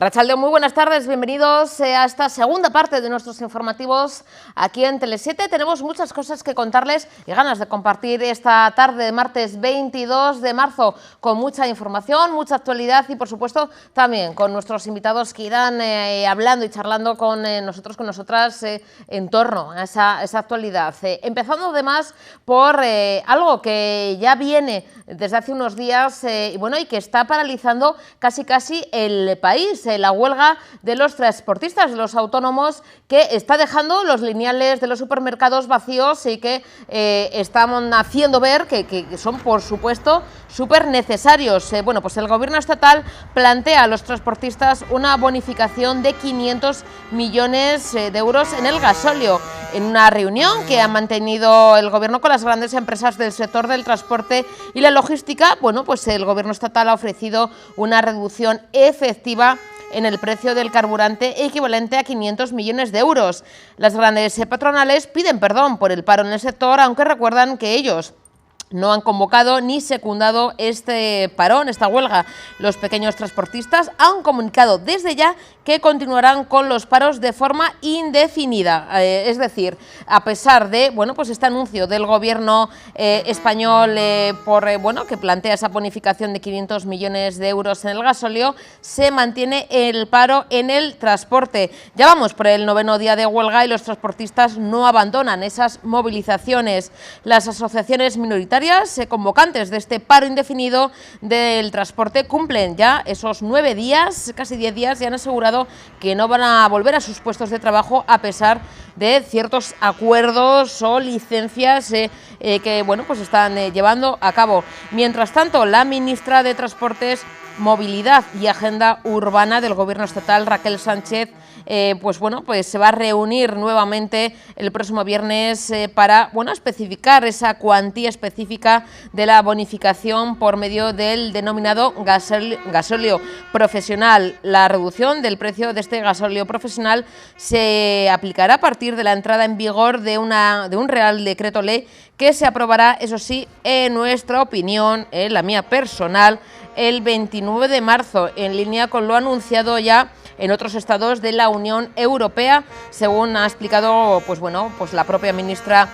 Arratsaldeon, muy buenas tardes, bienvenidos a esta segunda parte de nuestros informativos aquí en Tele7. Tenemos muchas cosas que contarles y ganas de compartir esta tarde de martes 22 de marzo con mucha información, mucha actualidad y por supuesto también con nuestros invitados que irán hablando y charlando con nosotros, con nosotras en torno a esa actualidad. Empezando además por algo que ya viene desde hace unos días y que está paralizando casi el país. La huelga de los transportistas, de los autónomos, que está dejando los lineales de los supermercados vacíos y que están haciendo ver que son, por supuesto, súper necesarios. Pues el Gobierno estatal plantea a los transportistas una bonificación de 500 millones de euros en el gasóleo. En una reunión que ha mantenido el Gobierno con las grandes empresas del sector del transporte y la logística, pues el Gobierno estatal ha ofrecido una reducción efectiva en el precio del carburante equivalente a 500 millones de euros. Las grandes patronales piden perdón por el paro en el sector, aunque recuerdan que ellos no han convocado ni secundado este parón, esta huelga. Los pequeños transportistas han comunicado desde ya que continuarán con los paros de forma indefinida. Es decir, a pesar de este anuncio del Gobierno español que plantea esa bonificación de 500 millones de euros en el gasóleo, se mantiene el paro en el transporte. Ya vamos por el 9º día de huelga y los transportistas no abandonan esas movilizaciones. Las asociaciones minoritarias convocantes de este paro indefinido del transporte cumplen ya esos 9 días, casi 10 días, y han asegurado que no van a volver a sus puestos de trabajo a pesar de ciertos acuerdos o licencias que están llevando a cabo. Mientras tanto, la ministra de Transportes, Movilidad y Agenda Urbana del Gobierno estatal, Raquel Sánchez, se va a reunir nuevamente el próximo viernes para especificar esa cuantía específica de la bonificación por medio del denominado gasóleo profesional. La reducción del precio de este gasóleo profesional se aplicará a partir de la entrada en vigor de un Real Decreto Ley que se aprobará, eso sí, en nuestra opinión, la mía personal, el 29 de marzo, en línea con lo anunciado ya en otros estados de la Unión Europea, según ha explicado la propia ministra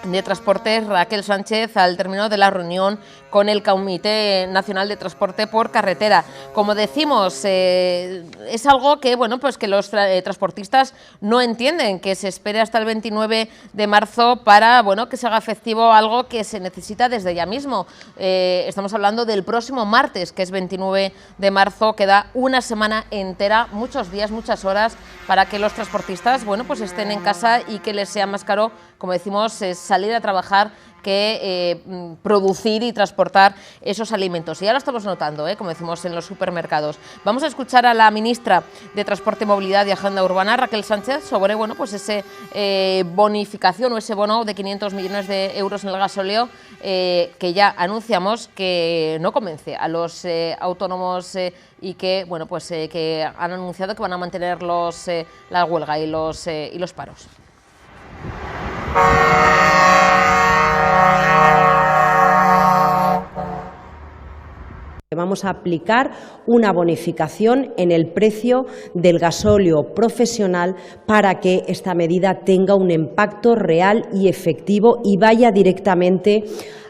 de Transportes, Raquel Sánchez, al término de la reunión con el Comité Nacional de Transporte por Carretera. Como decimos, es algo que que los transportistas no entienden, que se espere hasta el 29 de marzo para que se haga efectivo algo que se necesita desde ya mismo. Estamos hablando del próximo martes, que es 29 de marzo, queda una semana entera, muchos días, muchas horas, para que los transportistas estén en casa y que les sea más caro, como decimos, salir a trabajar que producir y transportar esos alimentos. Y ya lo estamos notando, como decimos, en los supermercados. Vamos a escuchar a la ministra de Transporte, Movilidad y Agenda Urbana, Raquel Sánchez, sobre ese bonificación o ese bono de 500 millones de euros en el gasóleo que ya anunciamos que no convence a los autónomos y que que han anunciado que van a mantener la huelga y los paros. Vamos a aplicar una bonificación en el precio del gasóleo profesional para que esta medida tenga un impacto real y efectivo y vaya directamente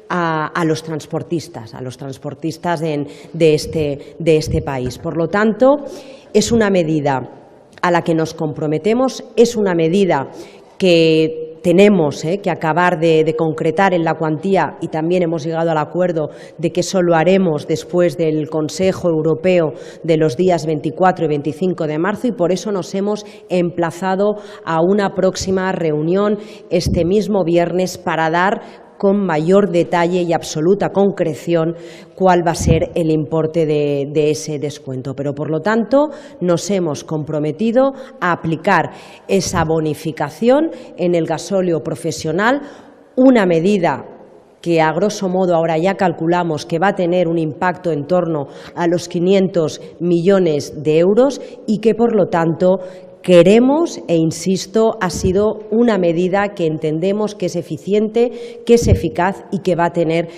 a los transportistas de este país. Por lo tanto, es una medida a la que nos comprometemos, es una medida que tenemos que acabar de concretar en la cuantía y también hemos llegado al acuerdo de que eso lo haremos después del Consejo Europeo de los días 24 y 25 de marzo y por eso nos hemos emplazado a una próxima reunión este mismo viernes para dar con mayor detalle y absoluta concreción cuál va a ser el importe de ese descuento. Pero, por lo tanto, nos hemos comprometido a aplicar esa bonificación en el gasóleo profesional, una medida que a grosso modo ahora ya calculamos que va a tener un impacto en torno a los 500 millones de euros y que, por lo tanto, queremos, e insisto, ha sido una medida que entendemos que es eficiente, que es eficaz y que va a tener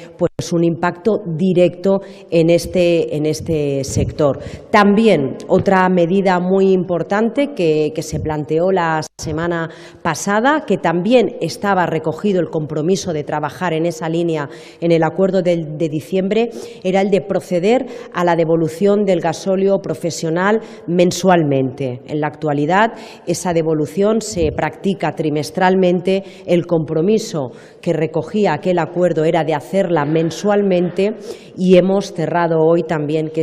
un impacto directo en este sector. También otra medida muy importante que se planteó la semana pasada, que también estaba recogido el compromiso de trabajar en esa línea en el acuerdo de diciembre, era el de proceder a la devolución del gasóleo profesional mensualmente. En la actualidad esa devolución se practica trimestralmente. El compromiso que recogía aquel acuerdo era de hacerla mensualmente y hemos cerrado hoy también que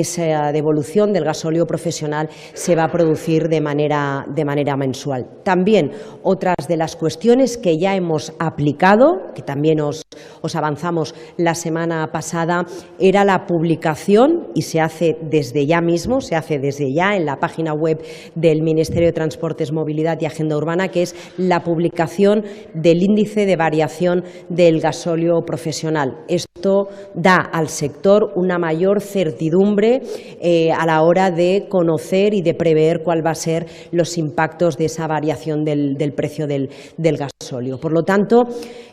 esa devolución del gasóleo profesional se va a producir de manera mensual. También otras de las cuestiones que ya hemos aplicado, que también os avanzamos la semana pasada, era la publicación, y se hace desde ya mismo, se hace desde ya en la página web del Ministerio de Transportes, Movilidad y Agenda Urbana, que es la publicación del índice de variación del gasóleo profesional. Esto da al sector una mayor certidumbre a la hora de conocer y de prever cuál va a ser los impactos de esa variación del precio del gasóleo. Por lo tanto,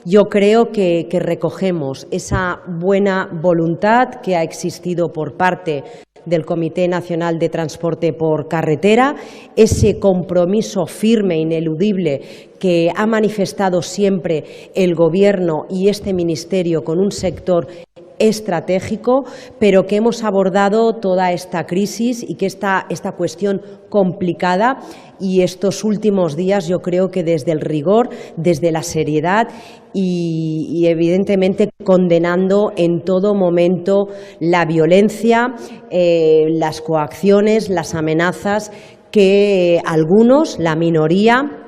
yo creo que recogemos esa buena voluntad que ha existido por parte del Comité Nacional de Transporte por Carretera, ese compromiso firme, ineludible, que ha manifestado siempre el Gobierno y este Ministerio con un sector estratégico, pero que hemos abordado toda esta crisis y que esta cuestión complicada, y estos últimos días yo creo que desde el rigor, desde la seriedad y evidentemente condenando en todo momento la violencia, las coacciones, las amenazas que algunos, la minoría,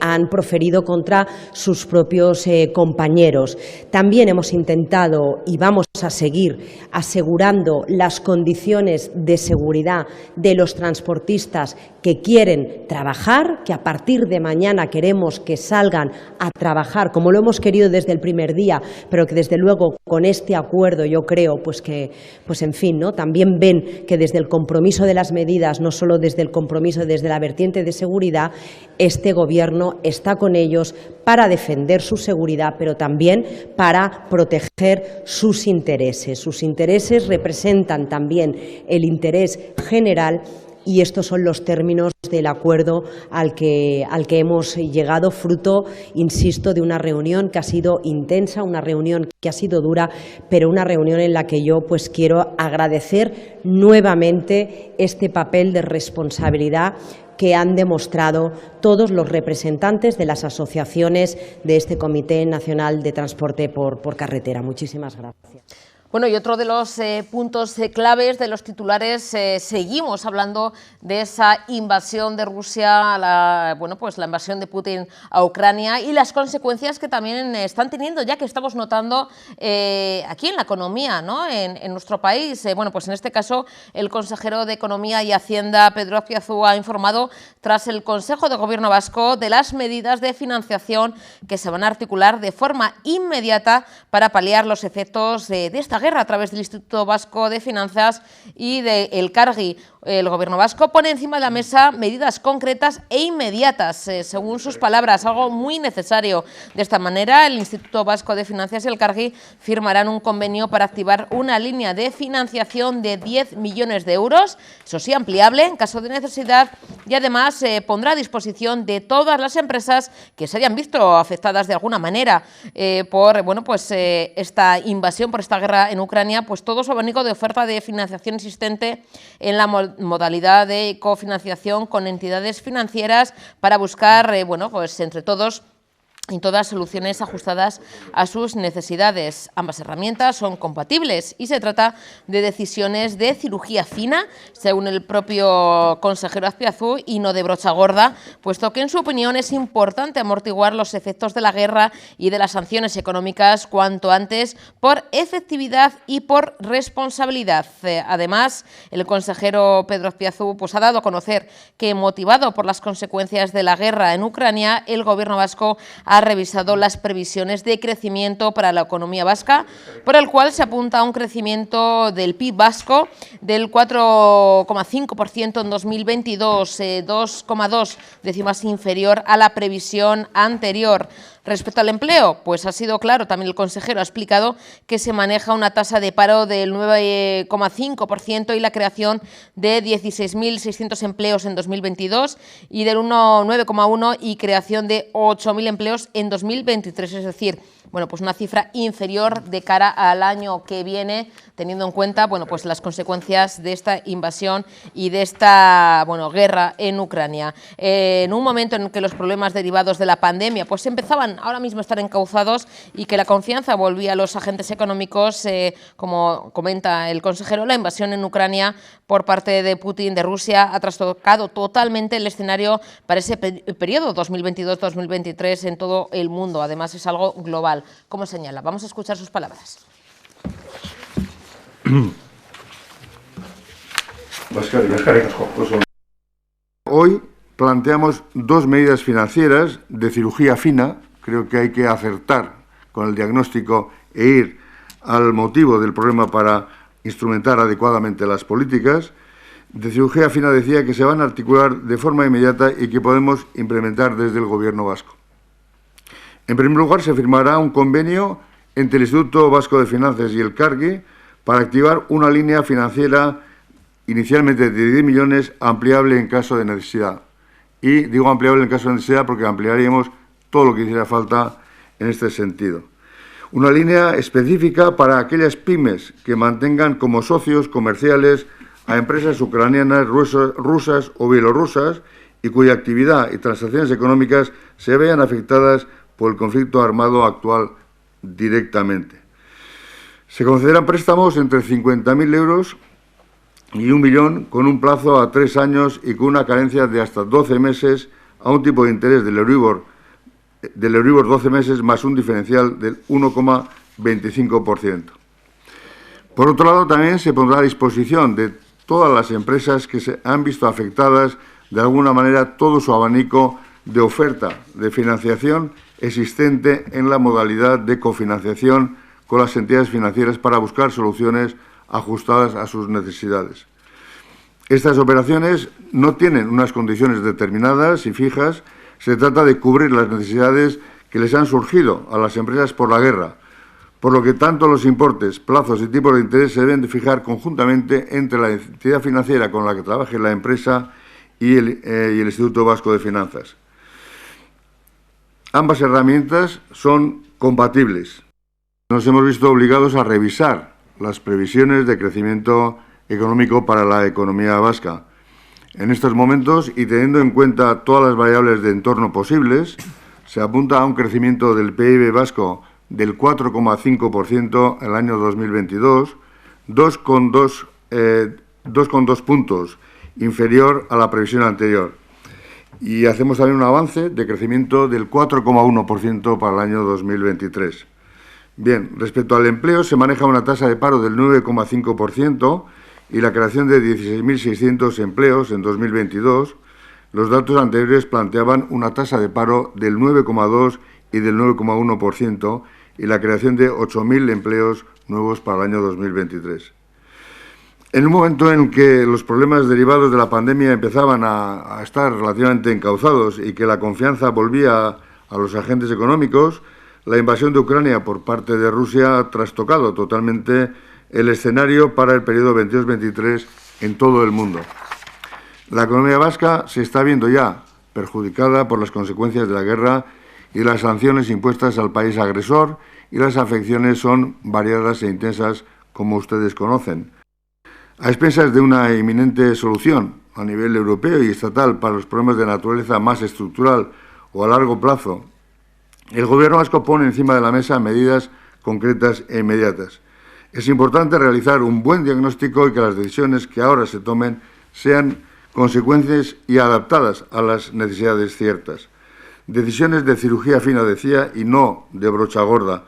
han proferido contra sus propios compañeros. También hemos intentado y vamos a seguir asegurando las condiciones de seguridad de los transportistas que quieren trabajar, que a partir de mañana queremos que salgan a trabajar como lo hemos querido desde el primer día, pero que desde luego con este acuerdo yo creo en fin, ¿no? También ven que desde el compromiso de las medidas, no solo desde el compromiso, desde la vertiente de seguridad, este Gobierno está con ellos para defender su seguridad, pero también para proteger sus intereses. Sus intereses representan también el interés general, y estos son los términos del acuerdo al que hemos llegado, fruto, insisto, de una reunión que ha sido intensa, una reunión que ha sido dura, pero una reunión en la que yo quiero agradecer nuevamente este papel de responsabilidad que han demostrado todos los representantes de las asociaciones de este Comité Nacional de Transporte por Carretera. Muchísimas gracias. Bueno, y otro de los puntos claves de los titulares, seguimos hablando de esa invasión de Rusia, la invasión de Putin a Ucrania y las consecuencias que también están teniendo, ya que estamos notando aquí en la economía, ¿no? en nuestro país. En este caso, el consejero de Economía y Hacienda, Pedro Azpiazu, ha informado tras el Consejo de Gobierno vasco de las medidas de financiación que se van a articular de forma inmediata para paliar los efectos de esta guerra a través del Instituto Vasco de Finanzas y del Cargi. El Gobierno vasco pone encima de la mesa medidas concretas e inmediatas, según sus palabras, algo muy necesario. De esta manera, el Instituto Vasco de Finanzas y el Cargi firmarán un convenio para activar una línea de financiación de 10 millones de euros, eso sí, ampliable en caso de necesidad, y además pondrá a disposición de todas las empresas que se hayan visto afectadas de alguna manera por esta invasión, por esta guerra en Ucrania, todo su abanico de oferta de financiación existente en la modalidad de cofinanciación con entidades financieras para buscar, entre todos y todas soluciones ajustadas a sus necesidades. Ambas herramientas son compatibles y se trata de decisiones de cirugía fina, según el propio consejero Azpiazu, y no de brocha gorda, puesto que en su opinión es importante amortiguar los efectos de la guerra y de las sanciones económicas cuanto antes por efectividad y por responsabilidad. Además, el consejero Pedro Azpiazu ha dado a conocer que, motivado por las consecuencias de la guerra en Ucrania, el Gobierno vasco ha revisado las previsiones de crecimiento para la economía vasca, por el cual se apunta a un crecimiento del PIB vasco del 4,5% en 2022, 2,2 décimas inferior a la previsión anterior. Respecto al empleo, pues ha sido claro, también el consejero ha explicado que se maneja una tasa de paro del 9,5% y la creación de 16.600 empleos en 2022 y del 9,1% y creación de 8.000 empleos en 2023, es decir, bueno, pues una cifra inferior de cara al año que viene, teniendo en cuenta, bueno, pues las consecuencias de esta invasión y de esta, bueno, guerra en Ucrania. En un momento en que los problemas derivados de la pandemia pues empezaban ahora mismo a estar encauzados y que la confianza volvía a los agentes económicos, como comenta el consejero, la invasión en Ucrania por parte de Putin, de Rusia, ha trastocado totalmente el escenario para ese periodo 2022-2023 en todo el mundo. Además, es algo global, como señala. Vamos a escuchar sus palabras. Hoy planteamos dos medidas financieras de cirugía fina. Creo que hay que acertar con el diagnóstico e ir al motivo del problema para instrumentar adecuadamente las políticas. De cirugía fina decía que se van a articular de forma inmediata y que podemos implementar desde el Gobierno vasco. En primer lugar, se firmará un convenio entre el Instituto Vasco de Finanzas y el CARGI para activar una línea financiera inicialmente de 10 millones, ampliable en caso de necesidad. Y digo ampliable en caso de necesidad porque ampliaríamos todo lo que hiciera falta en este sentido. Una línea específica para aquellas pymes que mantengan como socios comerciales a empresas ucranianas, rusas o bielorrusas y cuya actividad y transacciones económicas se vean afectadas por el conflicto armado actual directamente. Se concederán préstamos entre 50.000 euros y 1 millón con un plazo a 3 años y con una carencia de hasta 12 meses a un tipo de interés del Euribor 12 meses más un diferencial del 1,25%. Por otro lado, también se pondrá a disposición de todas las empresas que se han visto afectadas de alguna manera todo su abanico de oferta de financiación existente en la modalidad de cofinanciación con las entidades financieras para buscar soluciones ajustadas a sus necesidades. Estas operaciones no tienen unas condiciones determinadas y fijas. Se trata de cubrir las necesidades que les han surgido a las empresas por la guerra, por lo que tanto los importes, plazos y tipos de interés se deben de fijar conjuntamente entre la entidad financiera con la que trabaje la empresa y el Instituto Vasco de Finanzas. Ambas herramientas son compatibles. Nos hemos visto obligados a revisar las previsiones de crecimiento económico para la economía vasca. En estos momentos, y teniendo en cuenta todas las variables de entorno posibles, se apunta a un crecimiento del PIB vasco del 4,5% en el año 2022, 2,2 puntos inferior a la previsión anterior. Y hacemos también un avance de crecimiento del 4,1% para el año 2023. Bien, respecto al empleo, se maneja una tasa de paro del 9,5% y la creación de 16.600 empleos en 2022. Los datos anteriores planteaban una tasa de paro del 9,2% y del 9,1% y la creación de 8.000 empleos nuevos para el año 2023. En un momento en que los problemas derivados de la pandemia empezaban a estar relativamente encauzados y que la confianza volvía a los agentes económicos, la invasión de Ucrania por parte de Rusia ha trastocado totalmente el escenario para el periodo 22-23 en todo el mundo. La economía vasca se está viendo ya perjudicada por las consecuencias de la guerra y las sanciones impuestas al país agresor, y las afecciones son variadas e intensas, como ustedes conocen. A expensas de una inminente solución a nivel europeo y estatal para los problemas de naturaleza más estructural o a largo plazo, el Gobierno vasco pone encima de la mesa medidas concretas e inmediatas. Es importante realizar un buen diagnóstico y que las decisiones que ahora se tomen sean consecuentes y adaptadas a las necesidades ciertas. Decisiones de cirugía fina, decía, y no de brocha gorda.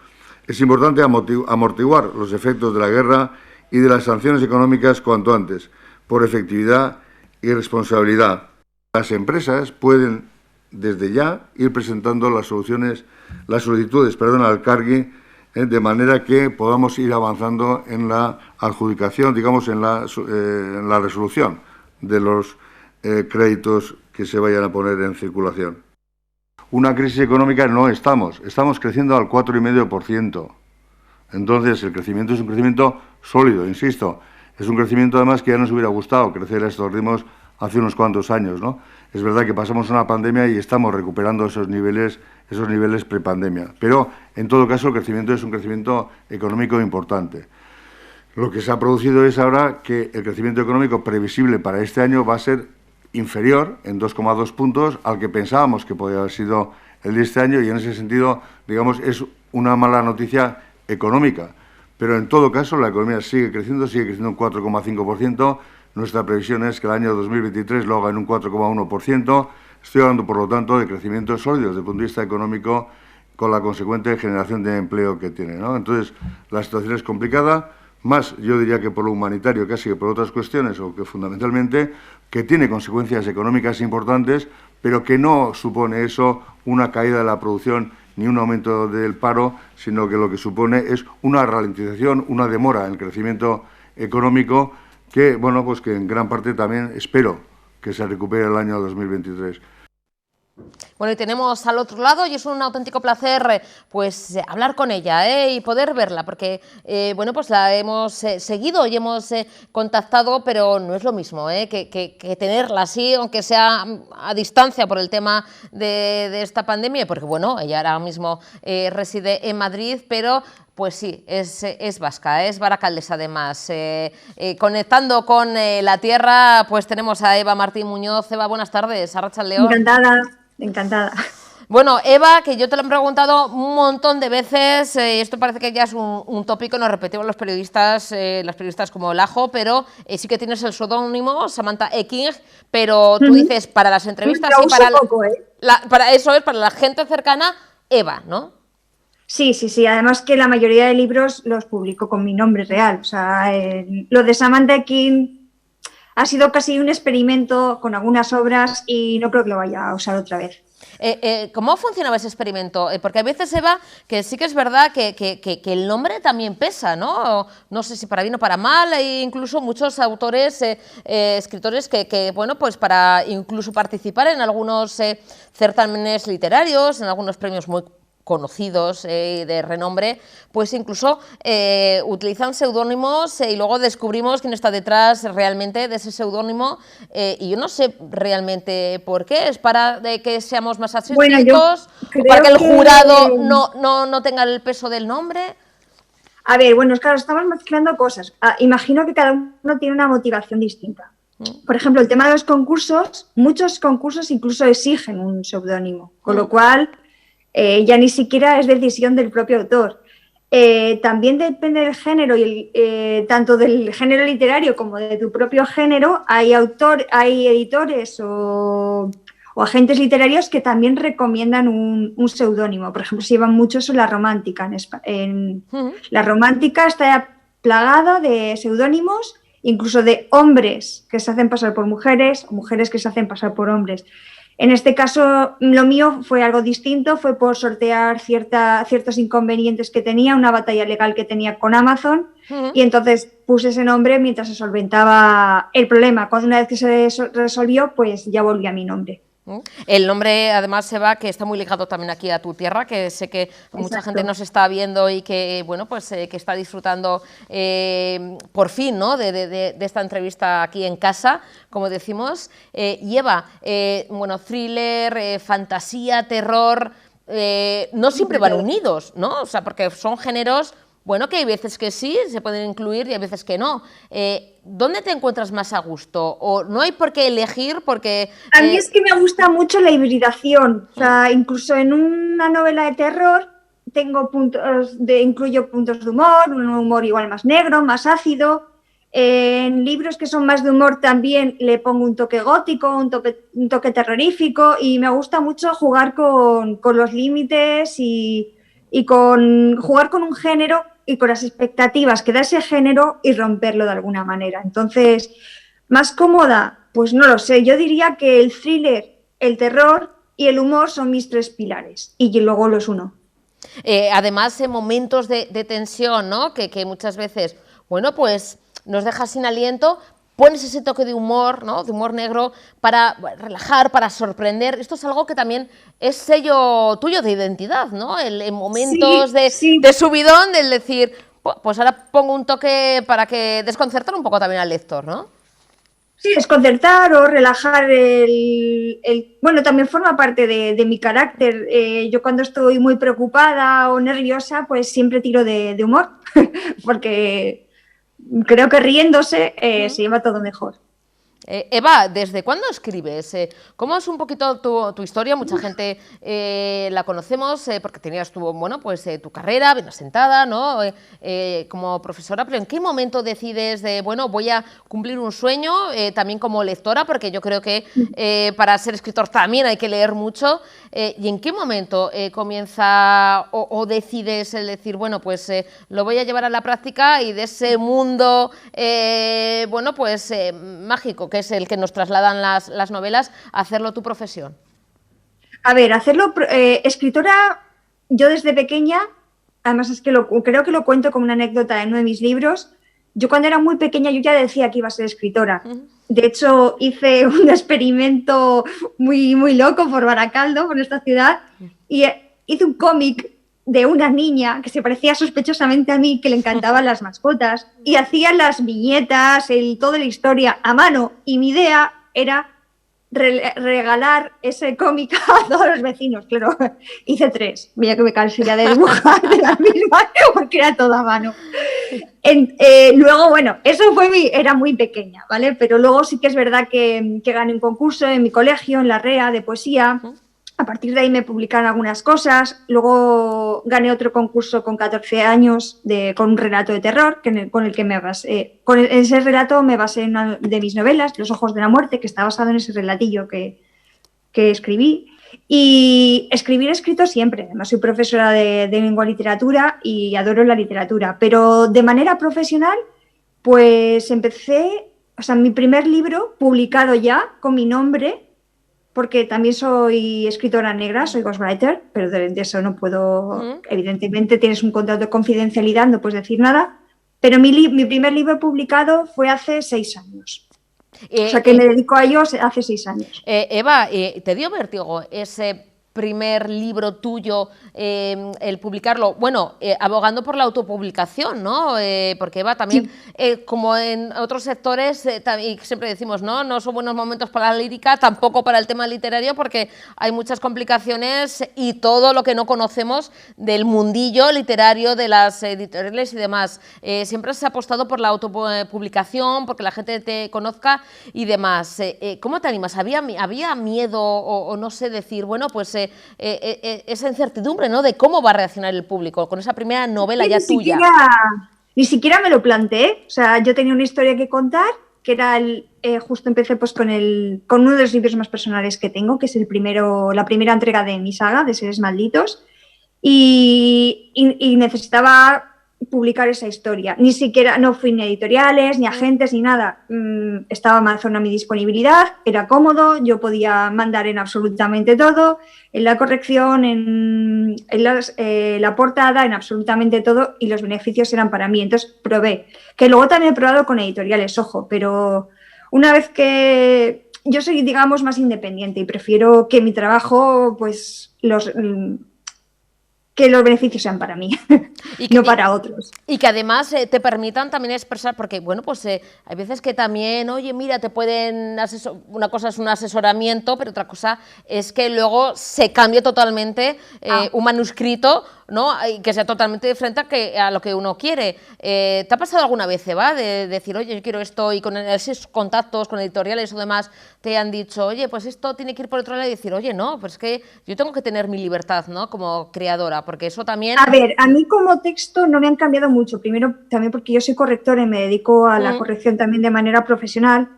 Es importante amortiguar los efectos de la guerra y de las sanciones económicas cuanto antes, por efectividad y responsabilidad. Las empresas pueden, desde ya, ir presentando las solicitudes al CARGI, de manera que podamos ir avanzando en la adjudicación, digamos, en la resolución de los créditos que se vayan a poner en circulación. una crisis económica no estamos creciendo al 4,5%. Entonces, el crecimiento es un crecimiento sólido, insisto. Es un crecimiento, además, que ya nos hubiera gustado crecer a estos ritmos hace unos cuantos años, ¿no? Es verdad que pasamos una pandemia y estamos recuperando esos niveles prepandemia. Pero, en todo caso, el crecimiento es un crecimiento económico importante. Lo que se ha producido es ahora que el crecimiento económico previsible para este año va a ser inferior en 2,2 puntos al que pensábamos que podía haber sido el de este año, y en ese sentido, digamos, es una mala noticia económica. Pero en todo caso la economía sigue creciendo un 4,5%. Nuestra previsión es que el año 2023 lo haga en un 4,1%. Estoy hablando, por lo tanto, de crecimientos sólidos desde el punto de vista económico, con la consecuente generación de empleo que tiene, ¿no? Entonces, la situación es complicada, más yo diría que por lo humanitario, casi que por otras cuestiones, o que fundamentalmente, que tiene consecuencias económicas importantes, pero que no supone eso una caída de la producción ni un aumento del paro, sino que lo que supone es una ralentización, una demora en el crecimiento económico que, bueno, pues que en gran parte también espero que se recupere el año 2023. Bueno, y tenemos al otro lado, y es un auténtico placer pues hablar con ella y poder verla, porque bueno, pues la hemos seguido y hemos contactado, pero no es lo mismo que tenerla así, aunque sea a distancia por el tema de esta pandemia, porque bueno, ella ahora mismo reside en Madrid, pero pues sí, es vasca, es baracaldesa además. Conectando con la tierra, pues tenemos a Eva Martín Muñoz. Eva, buenas tardes, Arratsaldeon. Encantada, encantada. Bueno, Eva, que yo te lo he preguntado un montón de veces, esto parece que ya es un tópico, nos repetimos los periodistas, las periodistas como Lajo, pero sí que tienes el seudónimo Samantha Eking, pero tú dices para las entrevistas y para, para eso es, para la gente cercana, Eva, ¿no? Sí, además que la mayoría de libros los publico con mi nombre real, o sea, lo de Samantha Eking ha sido casi un experimento con algunas obras y no creo que lo vaya a usar otra vez. ¿Cómo funcionaba ese experimento? Porque a veces, Eva, que sí que es verdad que el nombre también pesa, ¿no? No sé si para bien o para mal, e incluso muchos autores, escritores que, bueno, pues para incluso participar en algunos certámenes literarios, en algunos premios muy conocidos de renombre, pues incluso utilizan seudónimos y luego descubrimos quién está detrás realmente de ese seudónimo y yo no sé realmente por qué, es para que seamos más accesibles, o para que el jurado no tenga el peso del nombre. A ver, bueno, claro, estamos mezclando cosas. Imagino que cada uno tiene una motivación distinta. Por ejemplo, el tema de los concursos, muchos concursos incluso exigen un seudónimo, con lo cual ya ni siquiera es decisión del propio autor. También depende del género, y tanto del género literario como de tu propio género, hay editores o agentes literarios que también recomiendan un seudónimo. Por ejemplo, se llevan mucho eso en la romántica. La romántica está plagada de seudónimos, incluso de hombres que se hacen pasar por mujeres o mujeres que se hacen pasar por hombres. En este caso, lo mío fue algo distinto, fue por sortear ciertos inconvenientes que tenía, una batalla legal que tenía con Amazon, y entonces puse ese nombre mientras se solventaba el problema. Cuando una vez que se resolvió, pues ya volví a mi nombre. El nombre, además, Eva, que está muy ligado también aquí a tu tierra, que sé que mucha gente nos está viendo y que, bueno, pues que está disfrutando por fin, ¿no?, de esta entrevista aquí en casa, como decimos. Y Eva, bueno, thriller, fantasía, terror, no siempre van unidos, ¿no? O sea, porque son géneros, bueno, que hay veces que sí, se pueden incluir y hay veces que no. ¿Dónde te encuentras más a gusto? ¿O no hay por qué elegir? Porque a mí es que me gusta mucho la hibridación. O sea, incluso en una novela de terror tengo incluyo puntos de humor, un humor igual más negro, más ácido. En libros que son más de humor también le pongo un toque gótico, un toque terrorífico, y me gusta mucho jugar con los límites y jugar con un género y con las expectativas que da ese género y romperlo de alguna manera. Entonces, ¿más cómoda? Pues no lo sé. Yo diría que el thriller, el terror y el humor son mis tres pilares, y luego los uno. Además, en momentos de tensión, ¿no?, que muchas veces, bueno, pues nos deja sin aliento, pones ese toque de humor, ¿no? De humor negro para relajar, para sorprender. Esto es algo que también es sello tuyo de identidad, ¿no? En momentos de subidón, del decir, pues ahora pongo un toque para que desconcertar un poco también al lector, ¿no? Sí, desconcertar o relajar bueno, también forma parte de mi carácter. Yo cuando estoy muy preocupada o nerviosa, pues siempre tiro de humor, porque creo que riéndose se lleva todo mejor. Eva, ¿desde cuándo escribes? ¿Cómo es un poquito tu historia? Mucha gente la conocemos porque tenías tu carrera bien asentada, ¿no? Como profesora, pero ¿en qué momento decides de, bueno, voy a cumplir un sueño, también como lectora, porque yo creo que para ser escritor también hay que leer mucho, ¿y en qué momento comienza o decides el decir, bueno, pues lo voy a llevar a la práctica y de ese mundo, mágico, que es el que nos trasladan las novelas, hacerlo tu profesión? A ver, hacerlo escritora, yo desde pequeña, además es que creo que lo cuento como una anécdota en uno de mis libros. Yo cuando era muy pequeña yo ya decía que iba a ser escritora. De hecho, hice un experimento muy, muy loco por Baracaldo, por esta ciudad, y hice un cómic de una niña que se parecía sospechosamente a mí, que le encantaban las mascotas, y hacía las viñetas, toda la historia a mano, y mi idea era regalar ese cómic a todos los vecinos. Claro, hice 3, mira que me cansé ya de dibujar de la misma, porque era toda a mano. Luego, bueno, eso era muy pequeña, ¿vale? Pero luego sí que es verdad que gané un concurso en mi colegio, en la REA, de poesía. A partir de ahí me publicaron algunas cosas. Luego gané otro concurso con 14 años con un relato de terror, con el que me basé. Con ese relato me basé en una de mis novelas, Los ojos de la muerte, que está basado en ese relatillo que escribí. Y he escrito siempre. Además, soy profesora de lengua y literatura y adoro la literatura. Pero de manera profesional, pues mi primer libro publicado ya con mi nombre, porque también soy escritora negra, soy ghostwriter, pero de eso no puedo, evidentemente tienes un contrato de confidencialidad, no puedes decir nada, pero mi primer libro publicado fue hace 6 años. O sea que me dedico a ello hace 6 años. Eva, ¿te dio vértigo ese primer libro tuyo, el publicarlo, abogando por la autopublicación, ¿no? Porque Eva también, como en otros sectores, y siempre decimos, no son buenos momentos para la lírica, tampoco para el tema literario, porque hay muchas complicaciones y todo lo que no conocemos del mundillo literario, de las editoriales y demás. Siempre se ha apostado por la autopublicación, porque la gente te conozca y demás. ¿Cómo te animas? ¿Había miedo o no sé decir, bueno, pues esa incertidumbre, ¿no?, de cómo va a reaccionar el público con esa primera novela ya tuya? Ni siquiera me lo planteé. O sea, yo tenía una historia que contar, que era justo empecé pues con uno de los libros más personales que tengo, que es la primera entrega de mi saga, de Seres Malditos, y necesitaba publicar esa historia. Ni siquiera, no fui ni a editoriales, ni a agentes, ni nada. Estaba Amazon a mi disponibilidad, era cómodo, yo podía mandar en absolutamente todo, en la corrección, en la portada, en absolutamente todo, y los beneficios eran para mí. Entonces probé, que luego también he probado con editoriales, ojo, pero una vez que yo soy, digamos, más independiente y prefiero que mi trabajo, pues, que los beneficios sean para mí, no para otros. Y que además te permitan también expresar, porque bueno, pues hay veces que también, oye, mira, te pueden una cosa es un asesoramiento, pero otra cosa es que luego se cambie totalmente un manuscrito, ¿no?, y que sea totalmente diferente a lo que uno quiere. ¿Te ha pasado alguna vez, Eva, de decir, oye, yo quiero esto, y con esos contactos con editoriales o demás te han dicho, oye, pues esto tiene que ir por otro lado, y decir, oye, no, pues es que yo tengo que tener mi libertad, ¿no?, como creadora, porque eso también... A ver, a mí como texto no me han cambiado mucho. Primero, también porque yo soy correctora y me dedico a la corrección también de manera profesional.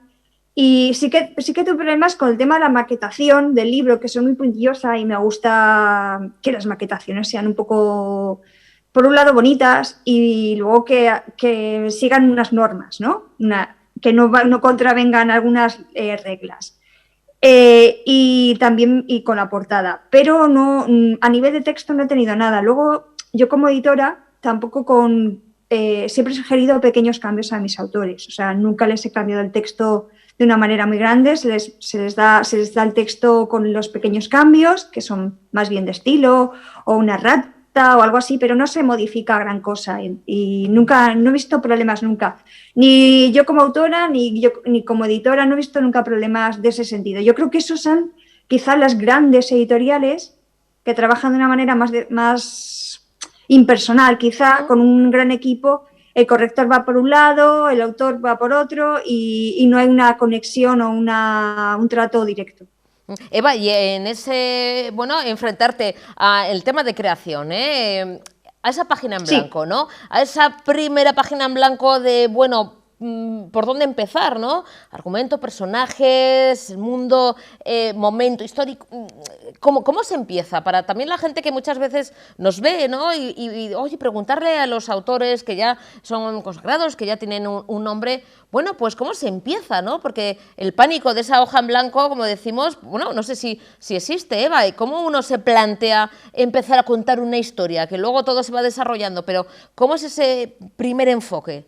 Y sí que tuve problemas con el tema de la maquetación del libro, que soy muy puntillosa y me gusta que las maquetaciones sean un poco, por un lado, bonitas y luego que sigan unas normas, ¿no? Que no contravengan algunas reglas. Y también con la portada, pero no, a nivel de texto no he tenido nada. Luego, yo como editora, tampoco con siempre he sugerido pequeños cambios a mis autores. O sea, nunca les he cambiado el texto de una manera muy grande, se les da el texto con los pequeños cambios, que son más bien de estilo, o una errata o algo así, pero no se modifica gran cosa y nunca, no he visto problemas nunca. Ni yo como autora, ni como editora, no he visto nunca problemas de ese sentido. Yo creo que esos son quizás las grandes editoriales que trabajan de una manera más impersonal, quizá con un gran equipo. El corrector va por un lado, el autor va por otro y no hay una conexión o un trato directo. Eva, y en ese, bueno, enfrentarte al tema de creación, a esa página en blanco, ¿no? A esa primera página en blanco de, bueno, por dónde empezar, ¿no? Argumento, personajes, el mundo, momento histórico. ¿Cómo se empieza? Para también la gente que muchas veces nos ve, ¿no? Y oye, preguntarle a los autores que ya son consagrados, que ya tienen un nombre, bueno, pues ¿cómo se empieza, no? Porque el pánico de esa hoja en blanco, como decimos, bueno, no sé si existe, Eva, y cómo uno se plantea empezar a contar una historia, que luego todo se va desarrollando, pero ¿cómo es ese primer enfoque?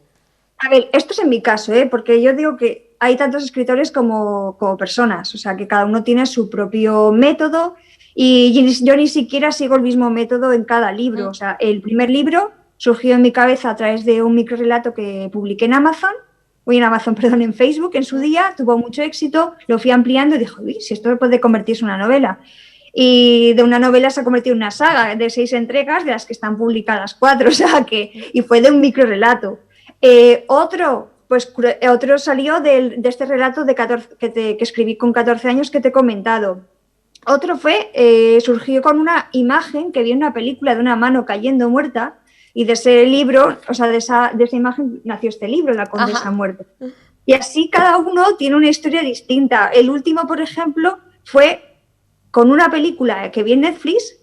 A ver, esto es en mi caso, porque yo digo que hay tantos escritores como personas, o sea, que cada uno tiene su propio método y yo ni siquiera sigo el mismo método en cada libro. O sea, el primer libro surgió en mi cabeza a través de un microrelato que publiqué en Facebook en su día, tuvo mucho éxito, lo fui ampliando y dije, uy, si esto puede convertirse en una novela. Y de una novela se ha convertido en una saga de 6 entregas, de las que están publicadas 4, o sea, y fue de un microrelato. Otro salió de este relato que escribí con 14 años que te he comentado. Otro surgió con una imagen que vi en una película de una mano cayendo muerta y de ese libro, o sea, de esa imagen nació este libro, La Condesa Muerta. Y así cada uno tiene una historia distinta. El último, por ejemplo, fue con una película que vi en Netflix,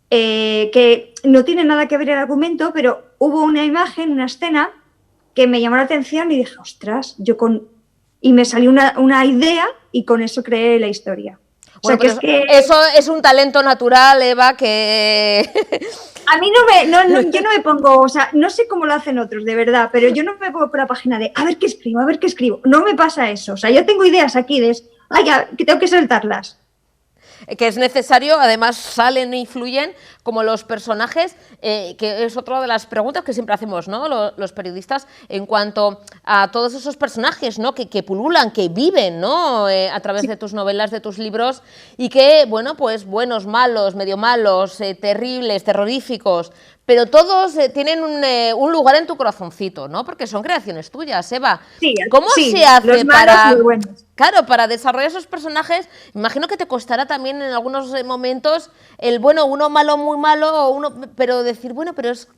que no tiene nada que ver el argumento, pero hubo una imagen, una escena que me llamó la atención y dije, ostras, y me salió una idea y con eso creé la historia. Bueno, o sea, eso es un talento natural, Eva, que... A mí yo no me pongo, o sea, no sé cómo lo hacen otros, de verdad, pero yo no me pongo por la página de a ver qué escribo. No me pasa eso. O sea, yo tengo ideas aquí que tengo que soltarlas. Que es necesario, además salen e influyen como los personajes, que es otra de las preguntas que siempre hacemos, ¿no? Los periodistas en cuanto a todos esos personajes, ¿no? que pululan, que viven, ¿no? A través de tus novelas, de tus libros, y que, bueno, pues buenos, malos, medio malos, terribles, terroríficos, pero todos tienen un lugar en tu corazoncito, ¿no? Porque son creaciones tuyas, Eva. Sí, ¿Cómo se hace los malos muy buenos? Claro, para desarrollar esos personajes, imagino que te costará también en algunos momentos el, bueno, uno malo, muy malo, pero decir, bueno, pero es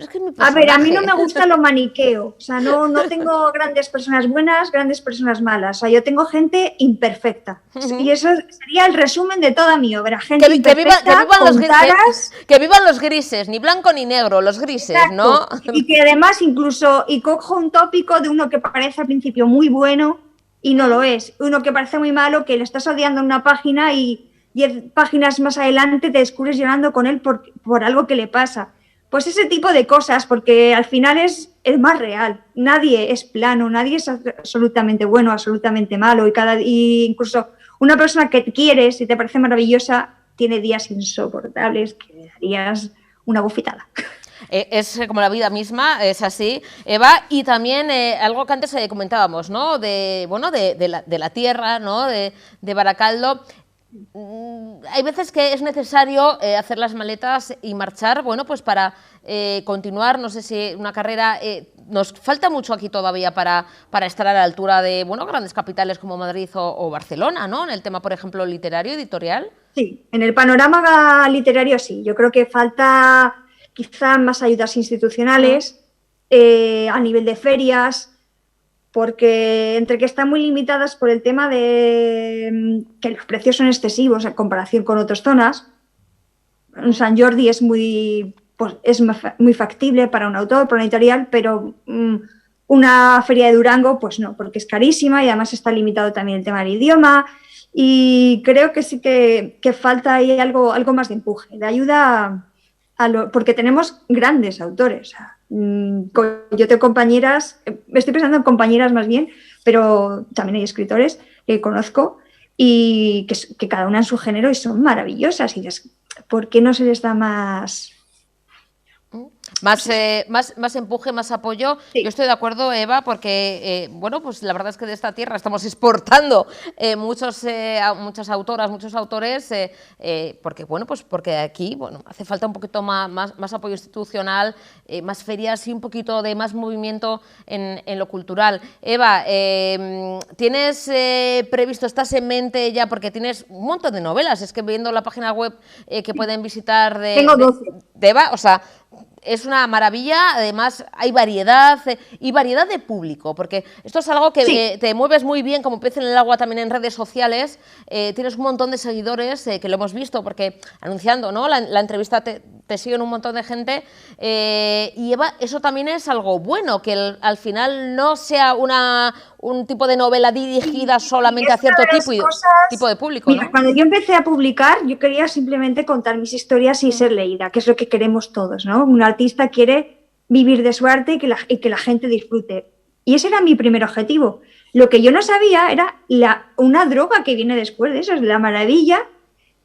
que es mi personaje. A ver, a mí no me gusta lo maniqueo, o sea, no tengo grandes personas buenas, grandes personas malas, o sea, yo tengo gente imperfecta, y eso sería el resumen de toda mi obra, gente imperfecta, que vivan los grises, ni blanco ni negro, los grises, exacto, ¿no? Y que además incluso, y cojo un tópico de uno que parece al principio muy bueno, y no lo es, uno que parece muy malo, que le estás odiando en una página y 10 páginas más adelante te descubres llorando con él por algo que le pasa. Pues ese tipo de cosas, porque al final es el más real. Nadie es plano, nadie es absolutamente bueno, absolutamente malo. Y incluso una persona que quieres y te parece maravillosa tiene días insoportables que le darías una bofetada. Es como la vida misma, es así, Eva, y también algo que antes comentábamos, ¿no? De la tierra, ¿no? De Baracaldo. Hay veces que es necesario hacer las maletas y marchar, bueno, pues para continuar, no sé si una carrera, nos falta mucho aquí todavía para estar a la altura de, bueno, grandes capitales como Madrid o Barcelona, ¿no? En el tema, por ejemplo, literario, editorial. Sí, en el panorama literario sí, yo creo que falta quizá más ayudas institucionales a nivel de ferias, porque entre que están muy limitadas por el tema de que los precios son excesivos en comparación con otras zonas. Sant Jordi es muy factible para un autor, para una editorial, pero una feria de Durango, pues no, porque es carísima y además está limitado también el tema del idioma. Y creo que sí que falta ahí algo más de empuje, de ayuda porque tenemos grandes autores. Yo tengo compañeras, estoy pensando en compañeras más bien, pero también hay escritores que conozco y que cada una en su género y son maravillosas. Y dices, ¿por qué no se les da más empuje, más apoyo? Sí. Yo estoy de acuerdo, Eva, porque bueno, pues la verdad es que de esta tierra estamos exportando muchas autoras, muchos autores, porque bueno, pues porque aquí hace falta un poquito más apoyo institucional, más ferias y un poquito de más movimiento en lo cultural. Eva, ¿tienes previsto, estás en mente ya, porque tienes un montón de novelas, es que viendo la página web que pueden visitar Tengo 12. de Eva, o sea, es una maravilla, además hay variedad y variedad de público, porque esto es algo que Sí. te mueves muy bien como pez en el agua también en redes sociales, tienes un montón de seguidores que lo hemos visto, porque anunciando, ¿no?, la entrevista te siguen un montón de gente, y Eva, eso también es algo bueno, que al final no sea un tipo de novela dirigida solamente a cierto tipo de público, Mira, ¿no? cuando yo empecé a publicar, yo quería simplemente contar mis historias y ser leída, que es lo que queremos todos, ¿no? Un artista quiere vivir de su arte y que la gente disfrute. Y ese era mi primer objetivo. Lo que yo no sabía era una droga que viene después de eso, es la maravilla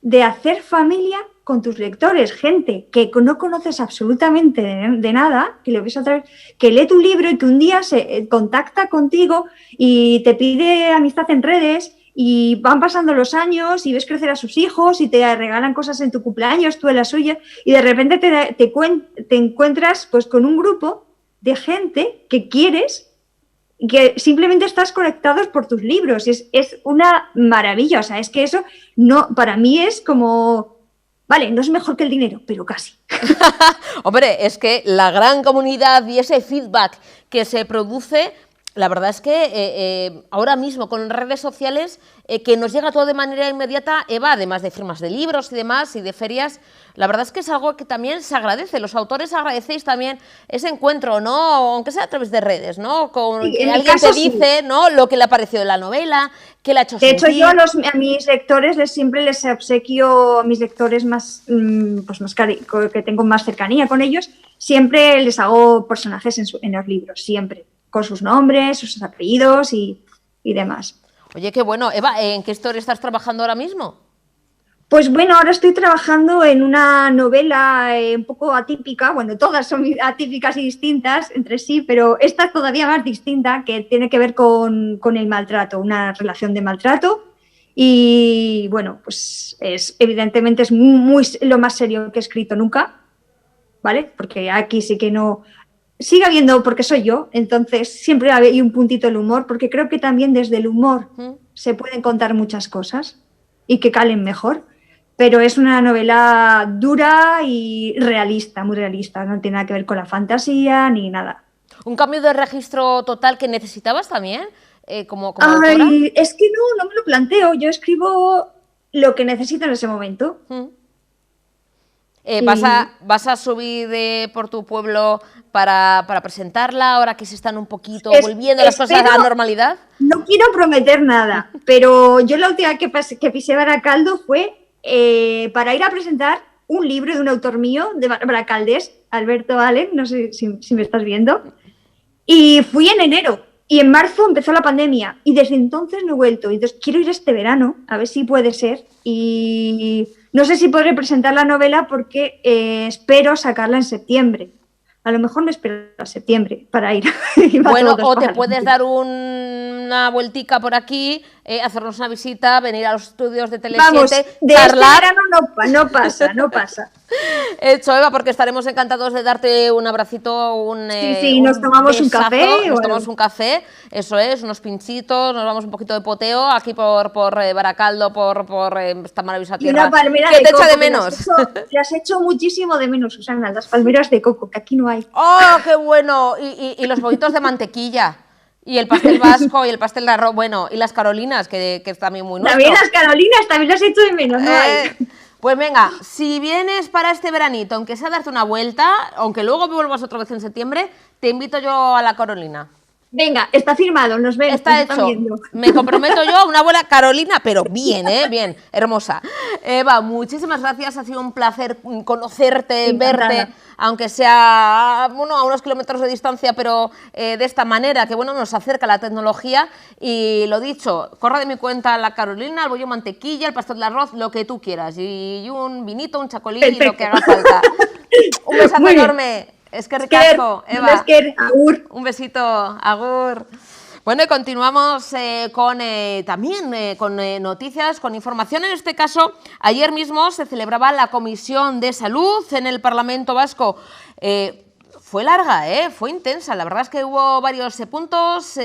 de hacer familia con tus lectores, gente que no conoces absolutamente de nada, que lo ves otra vez, que lee tu libro y que un día se contacta contigo y te pide amistad en redes y van pasando los años y ves crecer a sus hijos y te regalan cosas en tu cumpleaños, tú en la suya, y de repente te encuentras pues con un grupo de gente que quieres y que simplemente estás conectados por tus libros. Es una maravilla, o sea, es que eso no, para mí es como... Vale, no es mejor que el dinero, pero casi. Hombre, es que la gran comunidad y ese feedback que se produce, la verdad es que ahora mismo con redes sociales, que nos llega todo de manera inmediata, Eva, además de firmas de libros y demás y de ferias, la verdad es que es algo que también se agradece. Los autores agradecéis también ese encuentro, ¿no? Aunque sea a través de redes, ¿no? Con Sí, que alguien te dice, ¿no?, lo que le ha parecido de la novela, que le ha hecho sentir. De hecho, yo a mis lectores siempre les obsequio, a mis lectores que tengo más cercanía con ellos, siempre les hago personajes en los libros, siempre, con sus nombres, sus apellidos y demás. Oye, qué bueno. Eva, ¿en qué historia estás trabajando ahora mismo? Pues bueno, ahora estoy trabajando en una novela un poco atípica, bueno, todas son atípicas y distintas entre sí, pero esta es todavía más distinta, que tiene que ver con el maltrato, una relación de maltrato. Y bueno, pues evidentemente es muy lo más serio que he escrito nunca, ¿vale? Porque aquí sí que no... Sigue habiendo, porque soy yo, entonces siempre hay un puntito del humor, porque creo que también desde el humor se pueden contar muchas cosas y que calen mejor. Pero es una novela dura y realista, muy realista, no tiene nada que ver con la fantasía ni nada. ¿Un cambio de registro total que necesitabas también como autora? Es que no me lo planteo, yo escribo lo que necesito en ese momento. ¿Vas a subir por tu pueblo para presentarla ahora que se están un poquito volviendo las cosas a la normalidad? No quiero prometer nada, pero yo la última que pisé Baracaldo fue para ir a presentar un libro de un autor mío de Baracaldes, Alberto Allen, no sé si me estás viendo, y fui en enero y en marzo empezó la pandemia y desde entonces no he vuelto. Entonces quiero ir este verano, a ver si puede ser, y no sé si podré presentar la novela porque espero sacarla en septiembre. A lo mejor no espero a septiembre para ir. Bueno, o te puedes dar una vueltica por aquí, hacernos una visita, venir a los estudios de Tele7, Vamos, de charlar. este verano no pasa. Hecho, Eva, porque estaremos encantados de darte un abracito, sí, nos tomamos besazo, un café. Nos tomamos un café, eso es, unos pinchitos, nos damos un poquito de poteo aquí por Baracaldo, por esta maravillosa tierra. Y una palmera que de te coco, echa de menos. Las hecho muchísimo de menos, Susana, las palmeras de coco, que aquí no hay. ¡Oh, qué bueno! Y los bollitos de mantequilla. Y el pastel vasco y el pastel de arroz, bueno, y las carolinas, que es también muy nuestro. También las carolinas, también las hecho de menos, no hay. Pues venga, si vienes para este veranito, aunque sea darte una vuelta, aunque luego vuelvas otra vez en septiembre, te invito yo a la Carolina. Venga, está firmado, nos ven. Está hecho. Me comprometo yo a una buena Carolina, pero bien, bien, hermosa. Eva, muchísimas gracias, ha sido un placer conocerte, verte, aunque sea a unos kilómetros de distancia, pero de esta manera, que nos acerca la tecnología. Y lo dicho, corra de mi cuenta la Carolina, el bollo mantequilla, el pastel de arroz, lo que tú quieras, y un vinito, un chacolí, lo que haga falta. Un besazo enorme. Es que ricasco, Eva. Agur. Un besito, agur. Bueno, y continuamos también con noticias, con información. En este caso, ayer mismo se celebraba la Comisión de Salud en el Parlamento Vasco. Fue larga, fue intensa. La verdad es que hubo varios puntos,